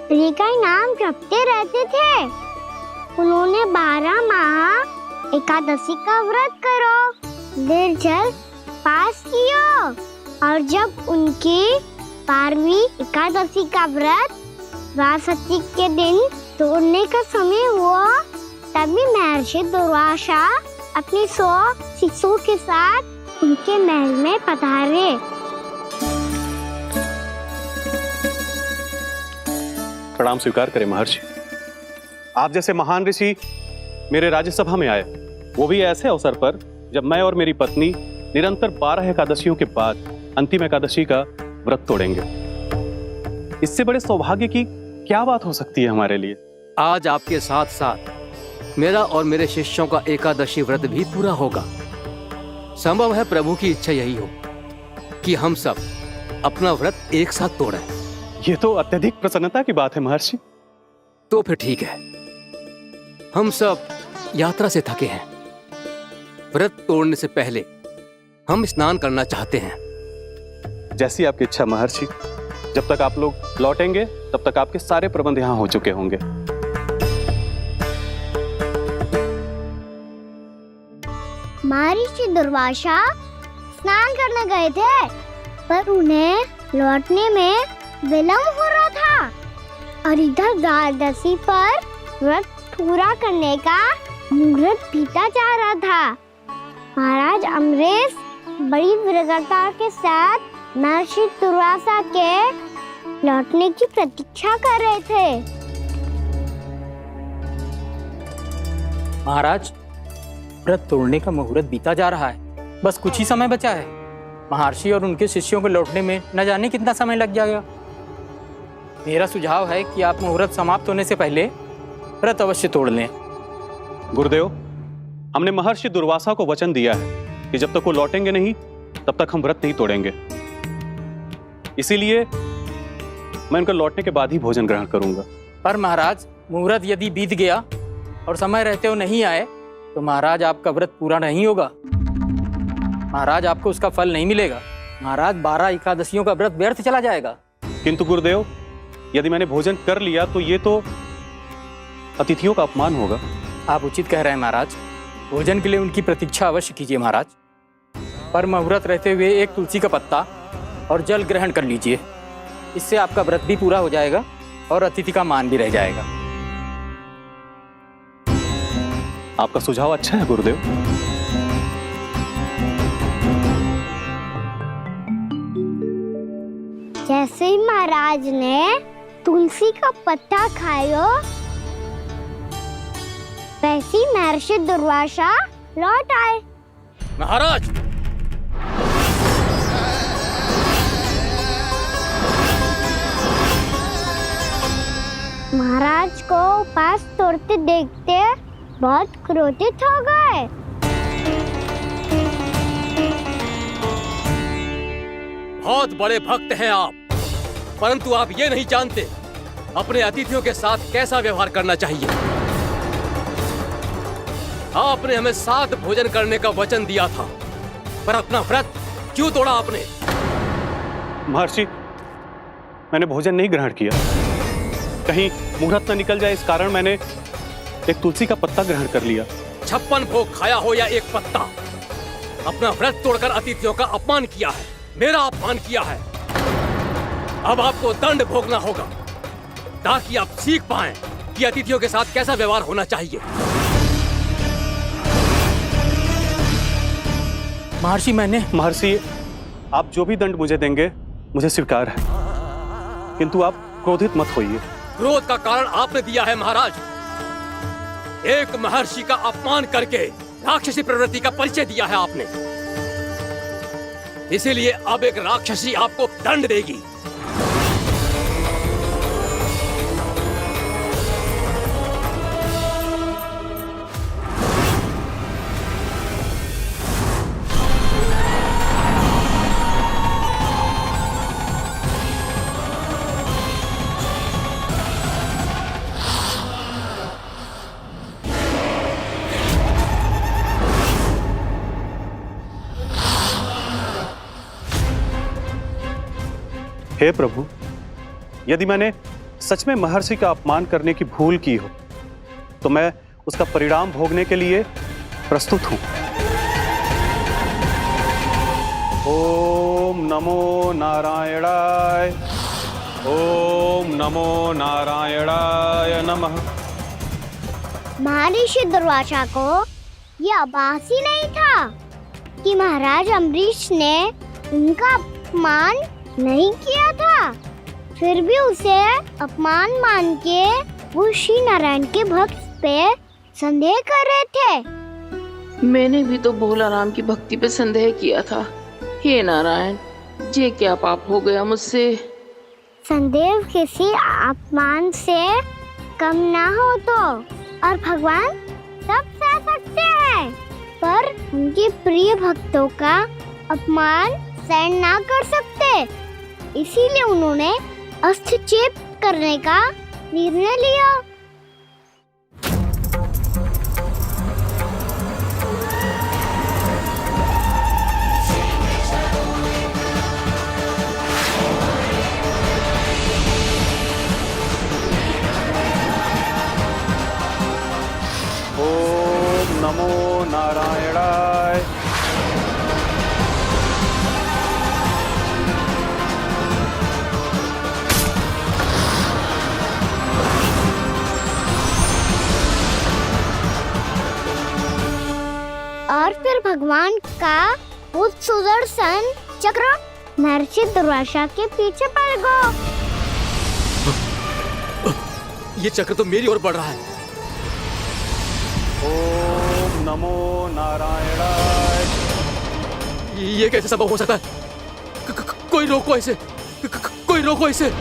हरि का नाम जपते रहते थे। उन्होंने 12 माह एकादशी का व्रत करो निर्जल पास किया, और जब उनकी 12वीं एकादशी का व्रत द्वादशी के दिन तोड़ने का समय हुआ, तभी महर्षि दुर्वासा अपनी 100 शिष्यों के साथ उनके महल में पधारे।
प्रणाम स्वीकार करें महर्षि। आप जैसे महान ऋषि मेरे राज्यसभा में आए, वो भी ऐसे अवसर पर जब मैं और मेरी पत्नी निरंतर 12 एकादशियों के बाद अंतिम एकादशी का व्रत तोड़ेंगे। इससे बड़े सौभाग्य की क्या बात हो सकती है हमारे लिए।
आज आपके साथ साथ मेरा और मेरे शिष्यों का एकादशी व्रत भी पूरा होगा। संभव है प्रभु की इच्छा यही हो कि हम सब अपना व्रत एक साथ तोड़ें।
ये तो अत्यधिक प्रसन्नता की बात है महर्षि।
तो फिर ठीक है, हम सब यात्रा से थके हैं। व्रत तोड़ने से पहले हम स्नान करना चाहते हैं।
जैसी आपकी इच्छा महर्षि। जब तक आप लोग लौटेंगे तब तक आपके सारे प्रबंध यहाँ हो चुके होंगे।
महर्षि दुर्वासा स्नान करने गए थे, पर उन्हें लौटने में विलंब हो रहा था और इधर द्वादशी पर व्रत पूरा करने का मुहूर्त बीता जा रहा था। महाराज अमरेश बड़ी विरगता के साथ महर्षि दुर्वासा के लौटने की प्रतीक्षा कर रहे थे।
महाराज, व्रत तोड़ने का मुहूर्त बीता जा रहा है। बस कुछ ही समय बचा है। महर्षि और उनके शिष्यों को लौटने में न जाने कितना समय लग जाएगा। मेरा सुझाव है कि आप मुहूर्त समाप्त होने से पहले व्रत अवश्य तोड़ लें।
गुरुदेव, हमने महर्षि दुर्वासा को वचन दिया है कि जब तक वो लौटेंगे नहीं तब तक हम व्रत नहीं तोड़ेंगे। इसीलिए मैं उनके लौटने के बाद ही भोजन ग्रहण करूंगा।
पर महाराज, मुहूर्त यदि बीत गया और समय रहते हो नहीं आए तो महाराज आपका व्रत पूरा नहीं होगा। महाराज, आपको उसका फल नहीं मिलेगा। महाराज, 12 एकादशियों का व्रत व्यर्थ चला जाएगा।
किंतु गुरुदेव, यदि मैंने भोजन कर लिया तो ये तो अतिथियों का अपमान होगा।
आप उचित कह रहे हैं महाराज। भोजन के लिए उनकी प्रतीक्षा अवश्य कीजिए महाराज। पर मुहूर्त रहते हुए एक तुलसी का पत्ता और जल ग्रहण कर लीजिए। इससे आपका व्रत भी पूरा हो जाएगा और अतिथि का मान भी रह जाएगा।
आपका सुझाव अच्छा है गुरुदेव।
जैसे ही महाराज ने तुलसी का पत्ता खाया, वैसे ही महर्षि दुर्वासा लौट आए।
महाराज,
महाराज को उपास तोड़ते देखते बहुत क्रोधित हो गए।
बहुत बड़े भक्त हैं आप, परंतु आप ये नहीं जानते अपने अतिथियों के साथ कैसा व्यवहार करना चाहिए। आपने हमें साथ भोजन करने का वचन दिया था, पर अपना व्रत क्यों तोड़ा आपने?
महर्षि, मैंने भोजन नहीं ग्रहण किया। कहीं मुहूर्त न निकल जाए इस कारण मैंने एक तुलसी का पत्ता ग्रहण कर लिया।
56 भोग खाया हो या एक पत्ता, अपना व्रत तोड़कर अतिथियों का अपमान किया है, मेरा अपमान किया है। अब आपको दंड भोगना होगा ताकि आप सीख पाएं कि अतिथियों के साथ कैसा व्यवहार होना चाहिए।
महर्षि, आप जो भी दंड मुझे देंगे मुझे स्वीकार है, किंतु आप क्रोधित मत होइए।
क्रोध का कारण आपने दिया है महाराज। एक महर्षि का अपमान करके राक्षसी प्रवृत्ति का परिचय दिया है आपने। इसीलिए अब एक राक्षसी आपको दंड देगी।
हे प्रभु, यदि मैंने सच में महर्षि का अपमान करने की भूल की हो तो मैं उसका परिणाम भोगने के लिए प्रस्तुत हूं। ओम नमो नारायणाय, ओम नमो नारायणाय नमः।
महर्षि दुर्वासा को ये आभास ही नहीं था कि महाराज अम्बरीश ने उनका अपमान नहीं किया था। फिर भी उसे अपमान मान के वो श्री नारायण के भक्त पे संदेह कर रहे थे।
मैंने भी तो भोला राम की भक्ति पे संदेह किया था। हे नारायण, ये क्या पाप हो गया मुझसे?
संदेह किसी अपमान से कम ना हो तो, और भगवान सब सह सकते हैं, पर उनके प्रिय भक्तों का अपमान सहन ना कर सकते। इसीलिए उन्होंने हस्तक्षेप करने का निर्णय लिया।
ओम नमो नारायणाय।
और फिर भगवान का वो सुदर्शन चक्र महर्षि दुर्वासा के पीछे पड़ गया।
ये चक्र तो मेरी ओर बढ़ रहा है।
ओम नमो नारायणाय।
ये कैसे संभव हो सकता है? कोई रोको इसे, कोई रोको इसे।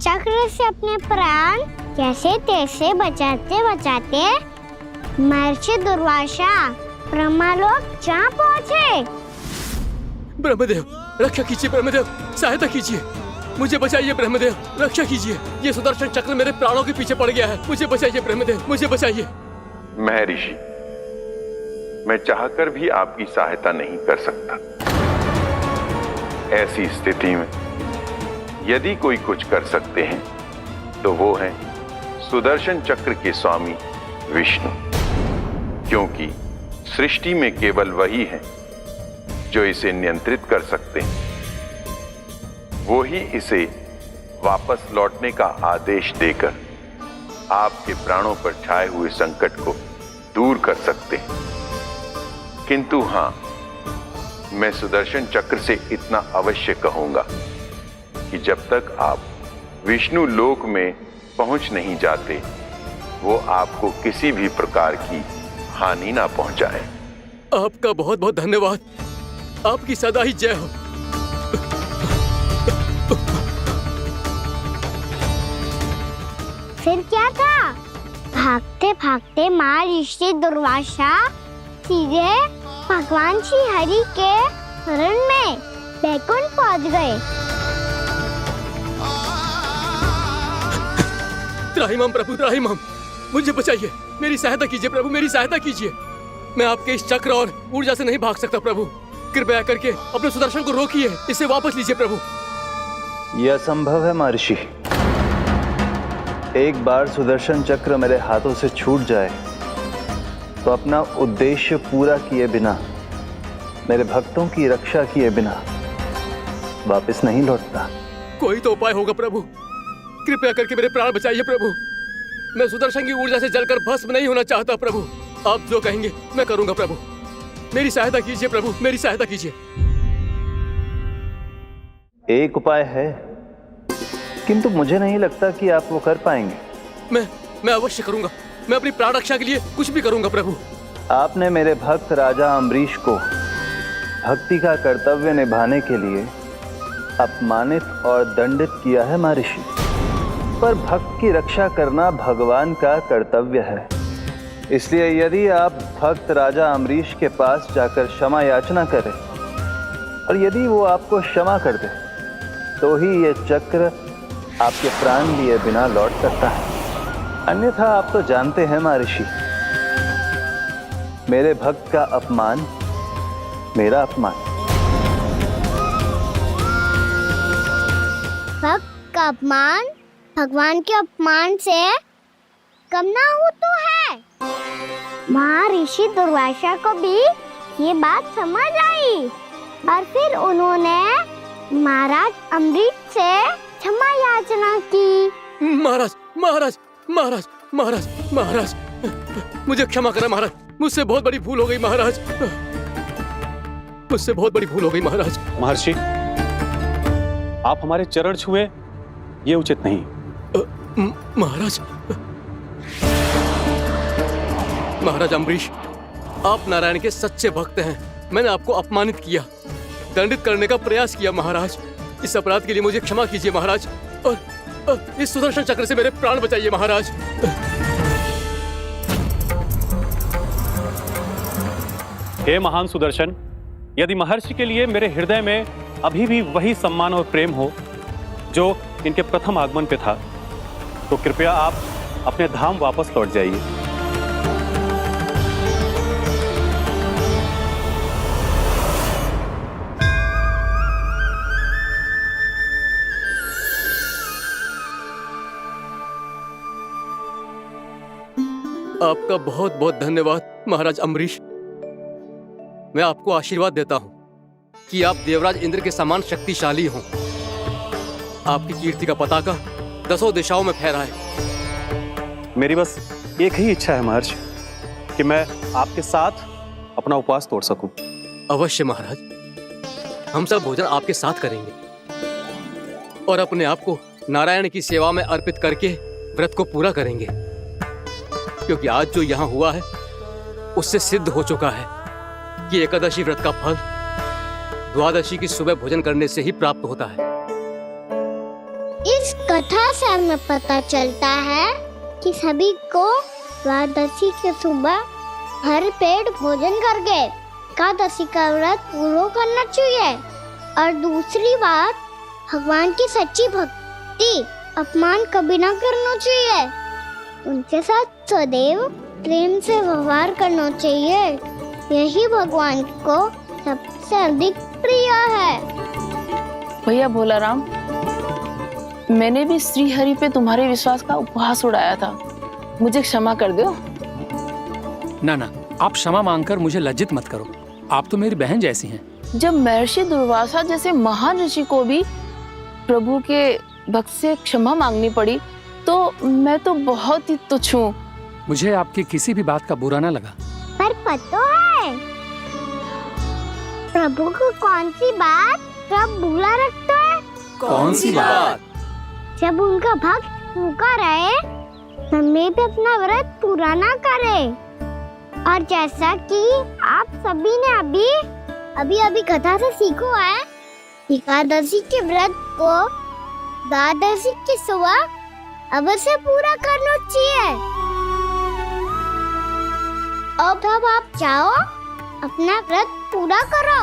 चक्र से अपने प्राण कैसे तैसे बचाते बचाते महर्षि दुर्वासा ब्रह्मलोक जा पहुँचे।
ब्रह्मदेव, रक्षा कीजिए। ब्रह्मदेव, सहायता कीजिए। मुझे बचाइए ब्रह्मदेव, रक्षा कीजिए। ये सुदर्शन चक्र मेरे प्राणों के पीछे पड़ गया है। मुझे बचाइए ब्रह्मदेव, मुझे बचाइए।
महर्षि, मैं चाहकर भी आपकी सहायता नहीं कर सकता। ऐसी स्थिति में यदि कोई कुछ कर सकते हैं तो वो है सुदर्शन चक्र के स्वामी विष्णु, क्योंकि सृष्टि में केवल वही है जो इसे नियंत्रित कर सकते हैं। वो ही इसे वापस लौटने का आदेश देकर आपके प्राणों पर छाए हुए संकट को दूर कर सकते हैं। किंतु हां, मैं सुदर्शन चक्र से इतना अवश्य कहूंगा कि जब तक आप विष्णु लोक में पहुंच नहीं जाते, वो आपको किसी भी प्रकार की हानि ना पहुंचाए।
आपका बहुत बहुत धन्यवाद। आपकी सदा ही जय हो।
फिर क्या था? भागते भागते महर्षि दुर्वासा सीधे भगवान श्री हरि के शरण में बैकुंठ पहुंच गए।
त्राहिमाम प्रभु, त्राहिमाम, मुझे बचाइए। मेरी सहायता कीजिए प्रभु, मेरी सहायता कीजिए। मैं आपके इस चक्र और ऊर्जा से नहीं भाग सकता प्रभु। कृपया करके अपने सुदर्शन को रोकिए, इसे वापस लीजिए प्रभु।
यह असंभव है महर्षि। एक बार सुदर्शन चक्र मेरे हाथों से छूट जाए तो अपना उद्देश्य पूरा किए बिना, मेरे भक्तों की रक्षा किए बिना वापस नहीं लौटता।
कोई तो उपाय होगा प्रभु। कृपया करके मेरे प्राण बचाइए प्रभु। मैं सुदर्शन की ऊर्जा से जलकर भस्म नहीं होना चाहता प्रभु। आप जो कहेंगे मैं करूंगा प्रभु। मेरी सहायता कीजिए प्रभु, मेरी सहायता कीजिए।
एक उपाय है, किंतु मुझे नहीं लगता कि आप वो कर पाएंगे।
मैं अवश्य करूंगा। मैं अपनी प्राण रक्षा के लिए कुछ भी करूंगा प्रभु।
आपने मेरे भक्त राजा अम्बरीश को भक्ति का कर्तव्य निभाने के लिए अपमानित और दंडित किया है महर्षि, पर भक्त की रक्षा करना भगवान का कर्तव्य है। इसलिए यदि आप भक्त राजा अम्बरीश के पास जाकर क्षमा याचना करें और यदि वो आपको क्षमा कर दे तो ही ये चक्र आपके प्राण लिए बिना लौट सकता है। अन्यथा आप तो जानते हैं महर्षि, मेरे भक्त का अपमान मेरा अपमान।
भक्त का अपमान भगवान के अपमान से कम ना हो तो है। महर्षि दुर्वासा को भी ये बात समझ आई और फिर उन्होंने महाराज अम्बरीश से क्षमा याचना की।
महाराज महाराज महाराज महाराज महाराज, मुझे क्षमा करें महाराज, मुझसे बहुत बड़ी भूल हो गई महाराज, मुझसे बहुत बड़ी भूल हो गई महाराज।
महर्षि, आप हमारे चरण छुए ये उचित नहीं।
महाराज महाराज अम्बरीश, आप नारायण के सच्चे भक्त हैं। मैंने आपको अपमानित किया, दंडित करने का प्रयास किया महाराज। इस अपराध के लिए मुझे क्षमा कीजिए महाराज, और इस सुदर्शन चक्र से मेरे प्राण बचाइए महाराज।
हे महान सुदर्शन, यदि महर्षि के लिए मेरे हृदय में अभी भी वही सम्मान और प्रेम हो जो इनके प्रथम आगमन पे था, तो कृपया आप अपने धाम वापस लौट जाइए।
आपका बहुत बहुत धन्यवाद महाराज अम्बरीश। मैं आपको आशीर्वाद देता हूं कि आप देवराज इंद्र के समान शक्तिशाली हों। आपकी कीर्ति का पताका 10 दिशाओं में फहराए।
मेरी बस एक ही इच्छा है महर्षि, कि मैं आपके साथ अपना उपवास तोड़ सकूं।
अवश्य महाराज, हम सब भोजन आपके साथ करेंगे और अपने आप को नारायण की सेवा में अर्पित करके व्रत को पूरा करेंगे, क्योंकि आज जो यहाँ हुआ है उससे सिद्ध हो चुका है कि एकादशी व्रत का फल द्वादशी की सुबह भोजन करने से ही प्राप्त होता है।
इस कथा से हमें पता चलता है कि सभी को द्वादशी के सुबह भर पेट भोजन करके एकादशी का व्रत पूरा करना चाहिए। और दूसरी बात, भगवान की सच्ची भक्ति अपमान कभी ना करना चाहिए। उनके साथ सदैव प्रेम से व्यवहार करना चाहिए। यही भगवान को सबसे अधिक प्रिय है।
भैया भोलाराम, मैंने भी श्री हरि पे तुम्हारे विश्वास का उपहास उड़ाया था, मुझे क्षमा कर दो।
ना ना, आप क्षमा मांगकर मुझे लज्जित मत करो, आप तो मेरी बहन जैसी हैं।
जब महर्षि दुर्वासा जैसे महान ऋषि को भी प्रभु के भक्त से क्षमा मांगनी पड़ी, तो मैं तो बहुत ही तुच्छ हूँ।
मुझे आपकी किसी भी बात का बुरा ना लगा।
पर पता है प्रभु को कौन सी बात कब बुरा रखता है?
कौन सी बात?
जब उनका भक्त भूखा रहे, समय पे अपना व्रत पूरा ना करे। और जैसा कि आप सभी ने अभी कथा से सीखो है, एकादशी के व्रत को द्वादशी की सुबह अवश्य पूरा करना चाहिए। अब आप जाओ, अपना व्रत पूरा करो।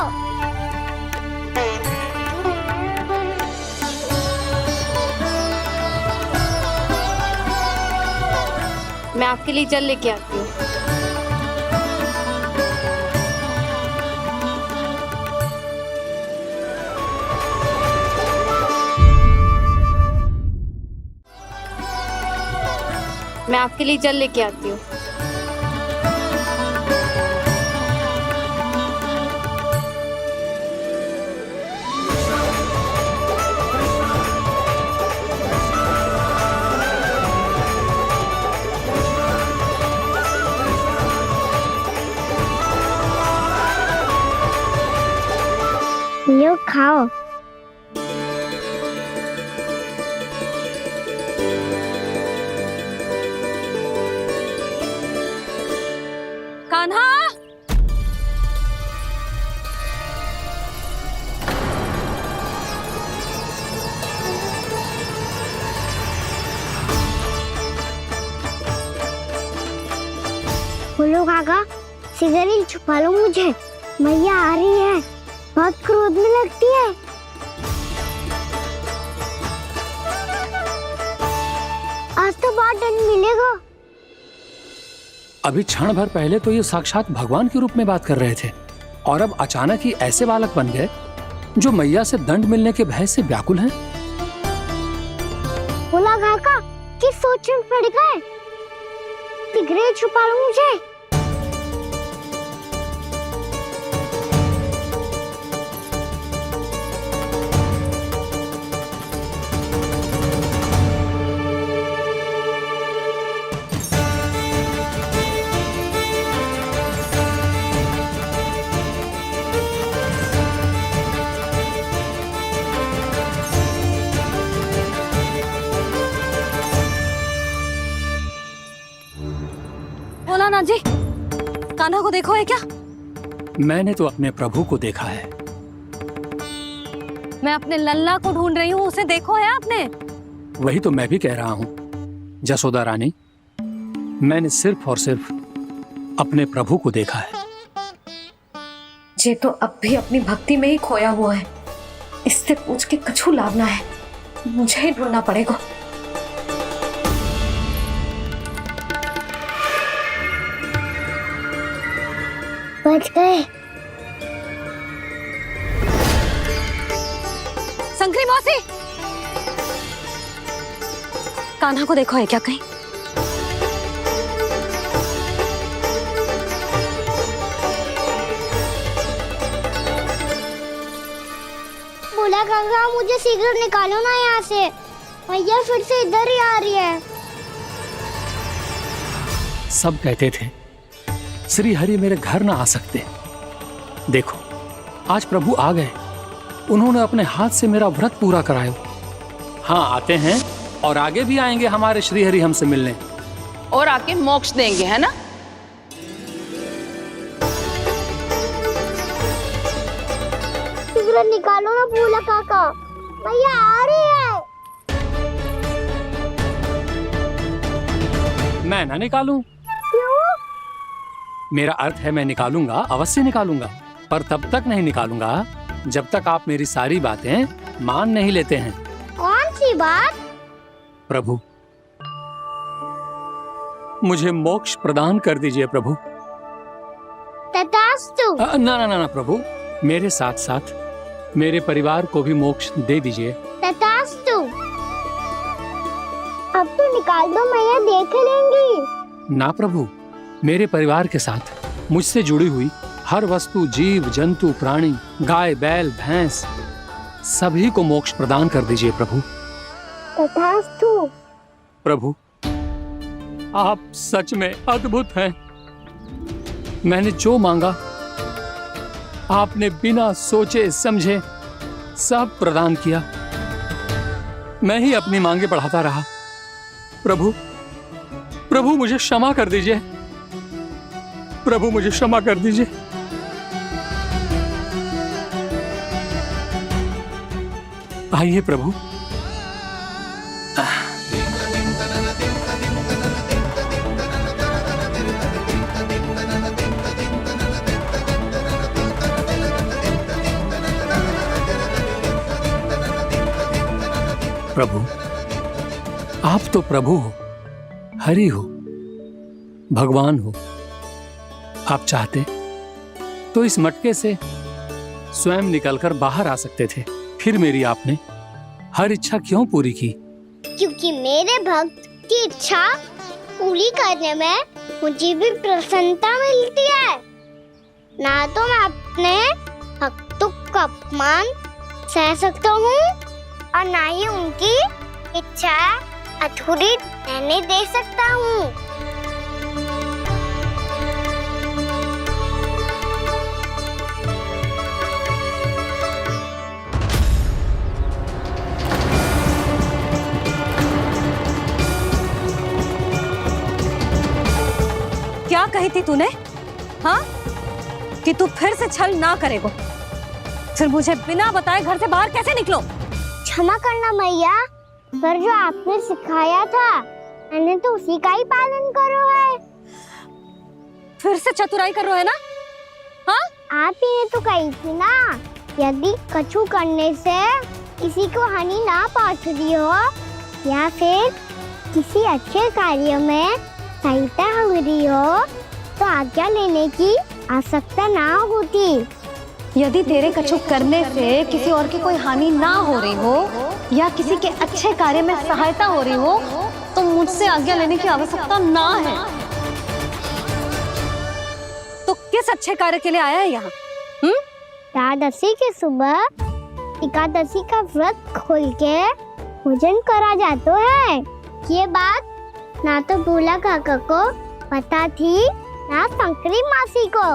मैं आपके लिए जल लेके आती हूँ। मैं आपके लिए जल लेके आती हूँ।
लो खाओ।
कान्हा,
बोलो काका, सिगरेट छुपा लो मुझे, मैया आ रही है, बहुत क्रोध में लगती है। आज तो बहुत दंड मिलेगा।
अभी क्षण भर पहले तो ये साक्षात भगवान के रूप में बात कर रहे थे, और अब अचानक ही ऐसे बालक बन गए जो मैया से दंड मिलने के भय से व्याकुल हैं।
बोला काका किस सोच में पड़ गए? सिगरेट छुपा लो मुझे।
भोलानाथ जी, कान्हा को देखो है क्या?
मैंने तो अपने प्रभु को देखा है।
मैं अपने लल्ला को ढूंढ रही हूँ, उसे देखो है आपने?
वही तो मैं भी कह रहा हूँ जसोदा रानी, मैंने सिर्फ और सिर्फ अपने प्रभु को देखा है।
ये तो अब भी अपनी भक्ति में ही खोया हुआ है। इससे पूछ के कछु लाभ ना है, मुझे ही ढूंढना पड़ेगा।
बच गए।
संकरी मौसी, कान्हा को देखो है क्या कहीं?
बोला काका मुझे सिगरेट निकालो ना यहाँ से, भैया फिर से इधर ही आ रही है।
सब कहते थे श्री हरि मेरे घर ना आ सकते। देखो आज प्रभु आ गए, उन्होंने अपने हाथ से मेरा व्रत पूरा कराया। हाँ आते हैं और आगे भी आएंगे हमारे श्री हरि हमसे मिलने
और आके मोक्ष देंगे, है ना?
सिगरेट निकालो ना बोला काका, भैया आ रही है।
मैं ना निकालूं? मेरा अर्थ है मैं निकालूंगा, अवश्य निकालूंगा, पर तब तक नहीं निकालूंगा जब तक आप मेरी सारी बातें मान नहीं लेते हैं।
कौन सी बात?
प्रभु मुझे मोक्ष प्रदान कर दीजिए प्रभु।
तथास्तु।
ना ना ना ना प्रभु, मेरे साथ साथ मेरे परिवार को भी मोक्ष दे दीजिए।
तथास्तु। अब तो निकाल दो, मैया देख लेंगी।
ना प्रभु, मेरे परिवार के साथ मुझसे जुड़ी हुई हर वस्तु, जीव जंतु, प्राणी, गाय बैल भैंस, सभी को मोक्ष प्रदान कर दीजिए प्रभु।
तथास्तु।
प्रभु आप सच में अद्भुत हैं। मैंने जो मांगा आपने बिना सोचे समझे सब प्रदान किया। मैं ही अपनी मांगे बढ़ाता रहा। प्रभु प्रभु मुझे क्षमा कर दीजिए, प्रभु मुझे क्षमा कर दीजिए। आइए प्रभु। प्रभु आप तो प्रभु हो, हरि हो, भगवान हो। आप चाहते तो इस मटके से स्वयं निकलकर बाहर आ सकते थे, फिर मेरी आपने हर इच्छा क्यों पूरी की?
क्योंकि मेरे भक्त की इच्छा पूरी करने में मुझे भी प्रसन्नता मिलती है। ना तो मैं अपने भक्तों का अपमान सह सकता हूँ और ना ही उनकी इच्छा अधूरी रहने दे सकता हूँ।
क्या कही थी तूने? हाँ, कि तू फिर से छल ना करेगा। फिर मुझे बिना बताए घर से बाहर कैसे निकलो?
क्षमा करना मैया, पर जो आपने सिखाया था मैंने तो उसी का ही पालन करो है।
फिर से चतुराई कर रहे हो है ना? हाँ,
आप ही ने तो कही थी ना, यदि कछु करने से किसी को हानि ना पहुंच रही हो या फिर किसी अच्छे कार्य में सहायता हो रही हो तो आज्ञा लेने की आवश्यकता ना होती।
यदि तेरे कछु करने से किसी और की कोई हानि ना हो रही हो या किसी के अच्छे कार्य में सहायता हो रही हो तो मुझसे आज्ञा लेने की आवश्यकता ना है। तो किस अच्छे कार्य के लिए आया है यहाँ?
एकादशी के सुबह एकादशी का व्रत खोल के भोजन करा जाता है। ये बात ना तो भोला काका को पता थी, ना शंकरी मासी को,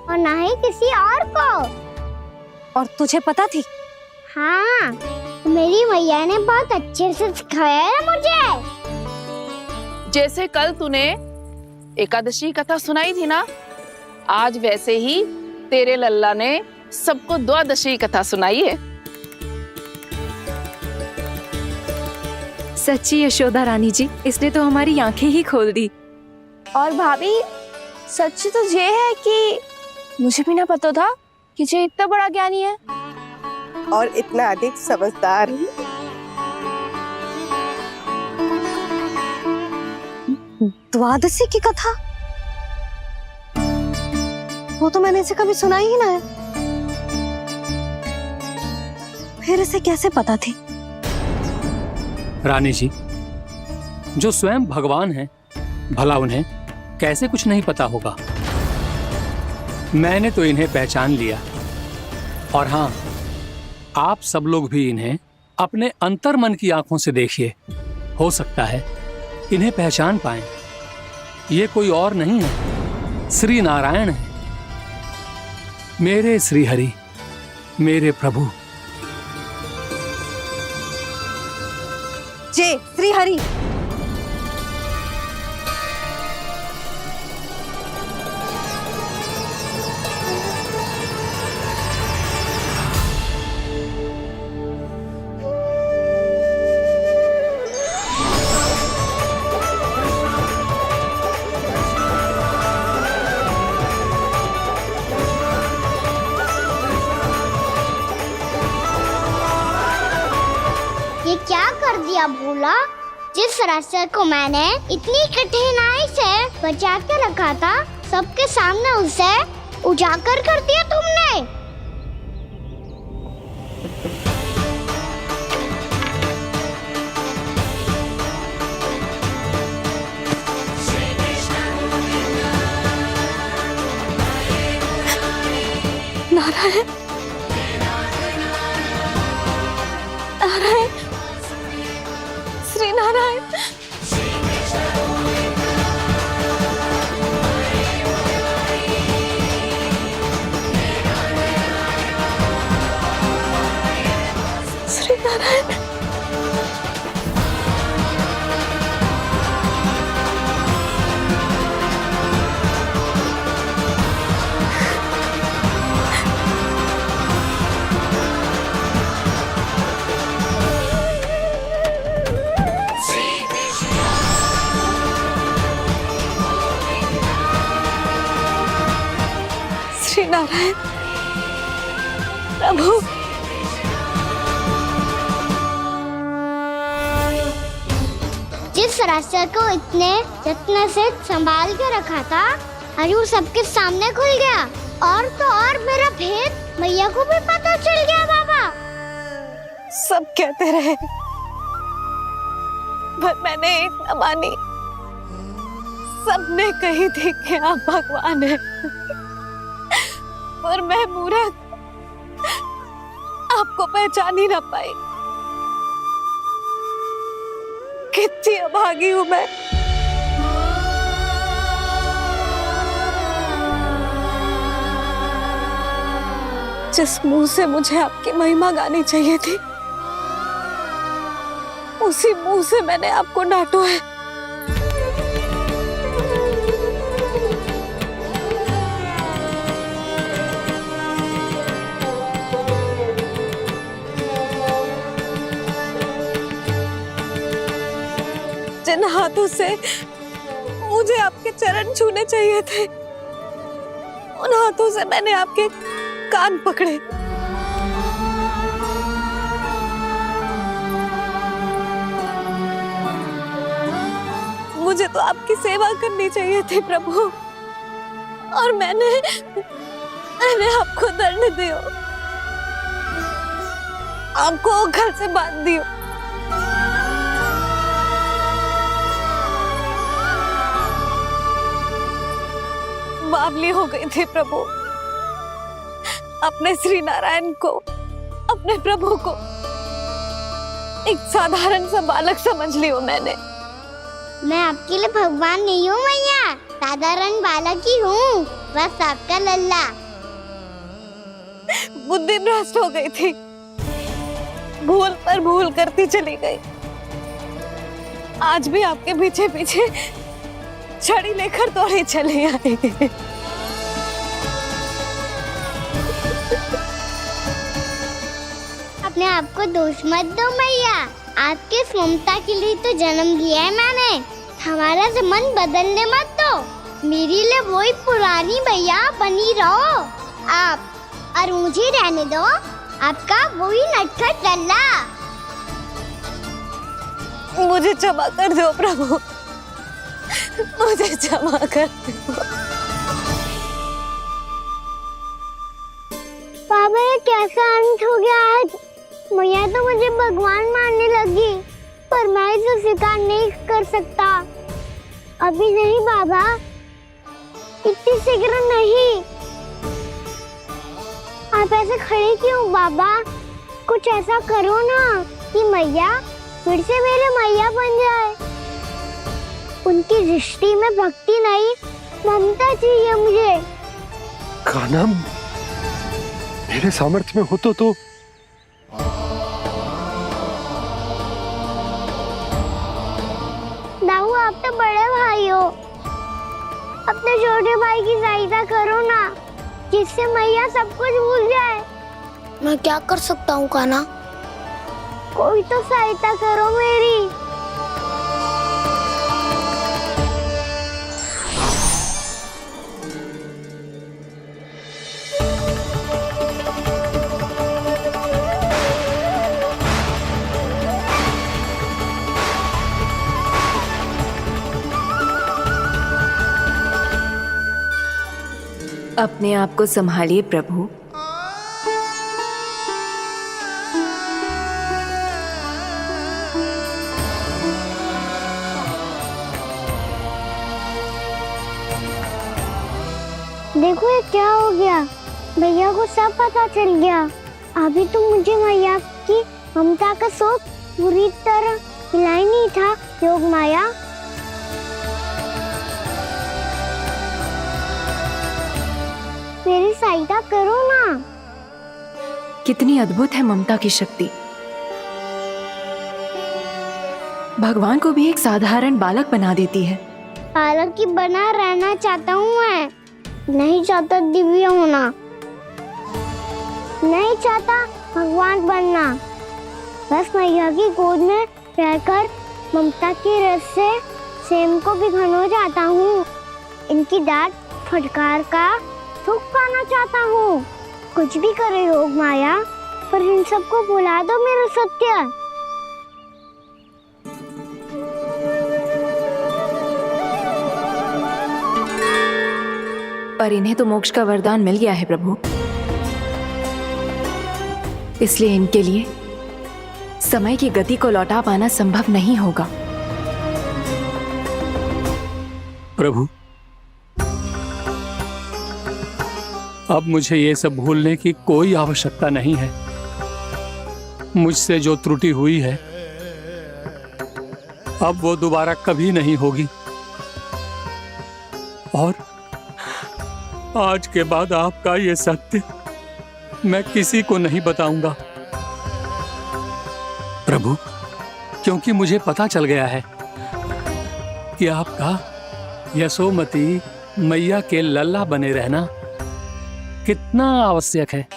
और ना ही किसी और को।
और तुझे पता थी?
हाँ, मेरी मैया ने बहुत अच्छे से सिखाया है मुझे।
जैसे कल तूने एकादशी कथा सुनाई थी ना, आज वैसे ही तेरे लल्ला ने सबको द्वादशी कथा सुनाई है।
सच्ची यशोदा रानी जी, इसने तो हमारी आंखें ही खोल दी।
और भाभी, सच तो ये है कि मुझे भी ना पता था कि ये इतना बड़ा ज्ञानी है
और इतना अधिक समझदार।
द्वादशी की कथा? वो तो मैंने इसे कभी सुना ही ना है। फिर इसे कैसे पता थी?
रानी जी, जो स्वयं भगवान हैं, भला उन्हें कैसे कुछ नहीं पता होगा। मैंने तो इन्हें पहचान लिया, और हाँ, आप सब लोग भी इन्हें अपने अंतर्मन की आंखों से देखिए, हो सकता है इन्हें पहचान पाएं। ये कोई और नहीं है, श्री नारायण है, मेरे श्री हरि, मेरे प्रभु।
जय श्री हरि।
ये क्या कर दिया भोला? जिस रास्ते को मैंने इतनी कठिनाई से बचा के रखा था, सबके सामने उसे उजागर कर दिया तुमने।
नारायण, नारायण, श्री नारायण। श्री नारायण। श्री नारायण प्रभु।
जिस रास्ते को इतने यत्न से संभाल के रखा था, आज वो सबके सामने खुल गया। और तो और मेरा भेद मैया को भी पता चल गया। बाबा
सब कहते रहे, पर मैंने एक न मानी। सबने कही थी कि आप भगवान हैं, पर मैं मूर्ख आपको पहचान ही ना पाई। कितनी अभागी हूं मैं। जिस मुंह से मुझे आपकी महिमा गानी चाहिए थी, उसी मुंह से मैंने आपको डांटा है। जिन हाथों से मुझे आपके चरण छूने चाहिए थे, उन हाथों से मैंने आपके कान पकड़े। मुझे तो आपकी सेवा करनी चाहिए थी प्रभु, और मैंने आपको दंड दियो, आपको घर से बांध दियो। बावली हो गई थी प्रभु। अपने श्री नारायण को, अपने प्रभु को एक साधारण सा बालक समझ लियो मैंने।
मैं आपके लिए भगवान नहीं हूँ मैया, साधारण बालक ही हूँ, बस आपका लल्ला।
बुद्धि भ्रष्ट हो गई थी, भूल पर भूल करती चली गई। आज भी आपके पीछे पीछे छड़ी लेकर दौड़े चले आए।
अपने आप को दोष मत दो मैया, आपके ममता के लिए तो जन्म लिया है मैंने। हमारा मन बदलने मत दो, मेरे लिए वही पुरानी भैया बनी रहो आप, और मुझे रहने दो आपका वही नटखट लल्ला।
मुझे क्षमा कर दो प्रभु, मुझे क्षमा कर दो।
बाबा ये कैसा अंत हो गया आज? मैया तो मुझे भगवान मानने लगी, पर मैं इसे स्वीकार नहीं कर सकता। अभी नहीं बाबा, इतनी शीघ्र नहीं। आप ऐसे खड़े क्यों बाबा? कुछ ऐसा करो ना कि मैया फिर से मेरे मैया बन जाए। उनकी दृष्टि में भक्ति नहीं, ममता चाहिए मुझे।
कान्हा, मेरे सामर्थ्य में हो तो
दाऊ, आप तो बड़े भाई हो, अपने छोटे भाई की सहायता करो ना, जिससे मैया सब कुछ भूल जाए। मैं क्या कर सकता हूँ कान्हा? कोई तो सहायता करो मेरी।
अपने आप को संभालिए प्रभु।
देखो ये क्या हो गया, भैया को सब पता चल गया। अभी तो मुझे मैया की ममता का शौक पूरी तरह मिला ही नहीं था। योग माया, मेरी सहायता करो ना।
कितनी अद्भुत है ममता की शक्ति। भगवान को भी एक साधारण बालक बना देती है।
बालक की बना रहना चाहता हूँ मैं, नहीं चाहता दिव्य होना, नहीं चाहता भगवान बनना। बस मैया की गोद में रहकर ममता की रस से सेम को भिगोना चाहता हूँ। इनकी डांट फटकार का सुख पाना चाहता हूँ। कुछ भी करे योग माया, पर इन सबको भुला दो मेरा सत्य।
पर इन्हें तो मोक्ष का वरदान मिल गया है प्रभु, इसलिए इनके लिए समय की गति को लौटा पाना संभव नहीं होगा।
प्रभु, अब मुझे ये सब भूलने की कोई आवश्यकता नहीं है। मुझसे जो त्रुटि हुई है अब वो दोबारा कभी नहीं होगी, और आज के बाद आपका ये सत्य मैं किसी को नहीं बताऊंगा प्रभु, क्योंकि मुझे पता चल गया है कि आपका यशोमती मैया के लल्ला बने रहना कितना आवश्यक है।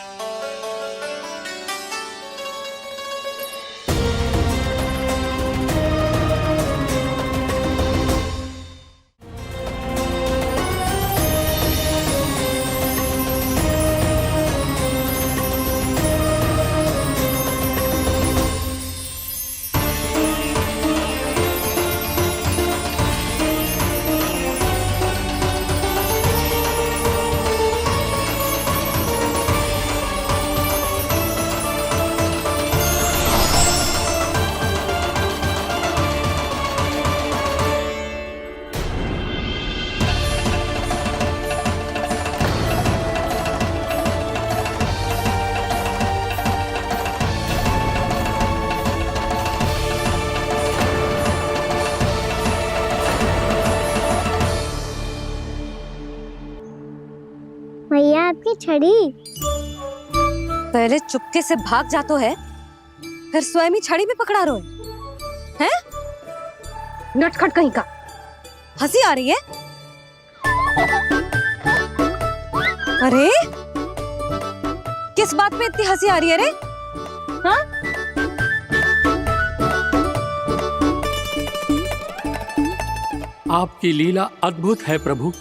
छड़ी।
पहले चुपके से भाग जातो है, फिर स्वयं ही छड़ी भी पकड़ा रो है? नटखट कहीं का। हंसी आ रही है? अरे किस बात पे इतनी हंसी आ रही है रे? हाँ?
आपकी लीला अद्भुत है प्रभु,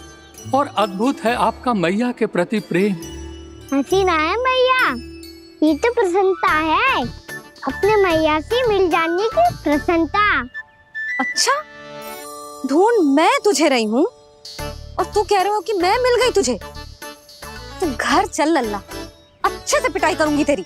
और अद्भुत है आपका मैया के प्रति प्रेम।
हंसी ना है मैया, ये तो प्रसन्नता है, अपने मैया से मिल जाने की प्रसन्नता।
अच्छा, ढूंढ मैं तुझे रही हूँ और तू कह रहे हो कि मैं मिल गई तुझे? तू घर चल लल्ला, अच्छे से पिटाई करूंगी तेरी।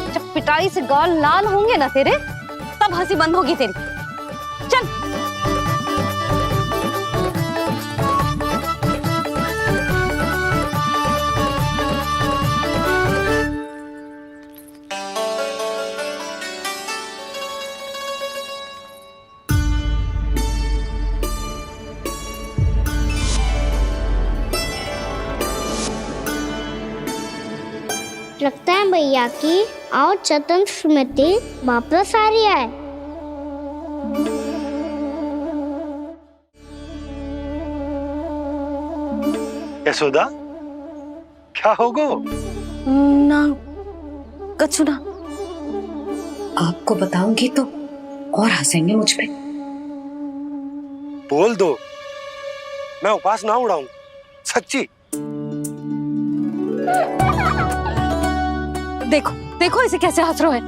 जब पिटाई से गाल लाल होंगे ना तेरे, तब हंसी बंद होगी तेरी। चल।
लगता है भैया की और चतन स्मृति वापस आ रही है।
यशोदा, क्या होगो?
ना कछु ना।
आपको बताऊंगी तो और हंसेंगे मुझ पे।
बोल दो, मैं उपवास ना उड़ाऊं, सच्ची।
देखो देखो इसे कैसे हंस रहा है।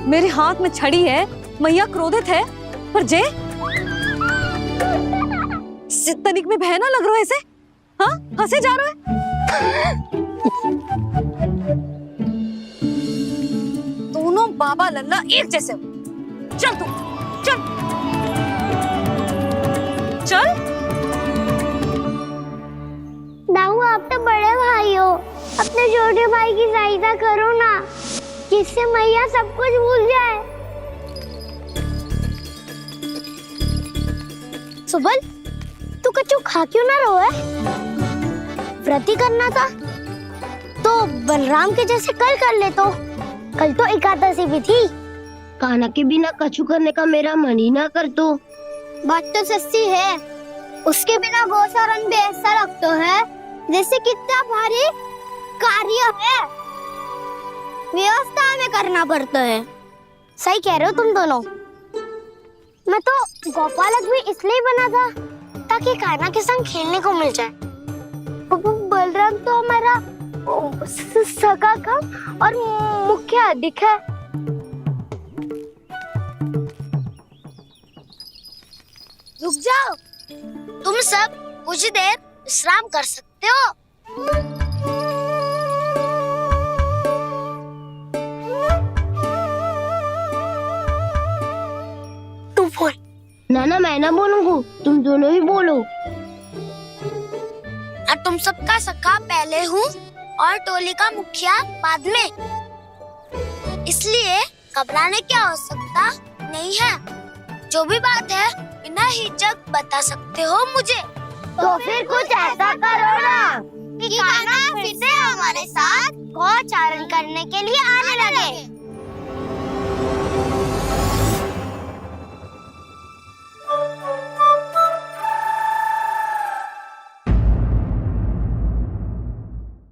मेरे हाथ में छड़ी है, मैया क्रोधित है, पर जे तनिक में बहना लग रहा है इसे। हाँ, हंसे जा रहा है। दोनों बाबा लल्ला एक जैसे हो। चल तू, चल चल।
दाऊ, आप तो बड़े भाई हो, अपने छोटे भाई की सहायता करो ना, जिससे मैया सब कुछ भूल जाए। सुबल, तू कच्चू खा क्यों ना रो है? व्रत ही करना था तो बलराम के जैसे कल कर ले। तो कल तो एकादशी भी थी। कान्हा के बिना कछु करने का मेरा मन ही ना कर। तो बात तो सच्ची है, उसके बिना गोचारण भी ऐसा लगता है जैसे कितना भारी कार्य है, व्यवस्था में करना पड़ता है। सही कह रहे हो तुम दोनों। मैं तो गोपालक भी इसलिए बना था ताकि कान्हा के संग खेलने को मिल जाए। बलराम तो हमारा सगा कम और मुख्य अधिक है। रुक जाओ, तुम सब कुछ देर विश्राम कर सकते हो। तू बोल। ना मैं ना बोलूंगा, तुम दोनों ही बोलो। और तुम सबका सखा पहले हूँ और टोली का मुखिया बाद में, इसलिए घबराने की आवश्यकता नहीं है। जो भी बात है बिना हिचक बता सकते हो मुझे। तो फिर कुछ ऐसा करो ना कि कान्हा फिर से हमारे साथ गोचारण करने के लिए आने लगे।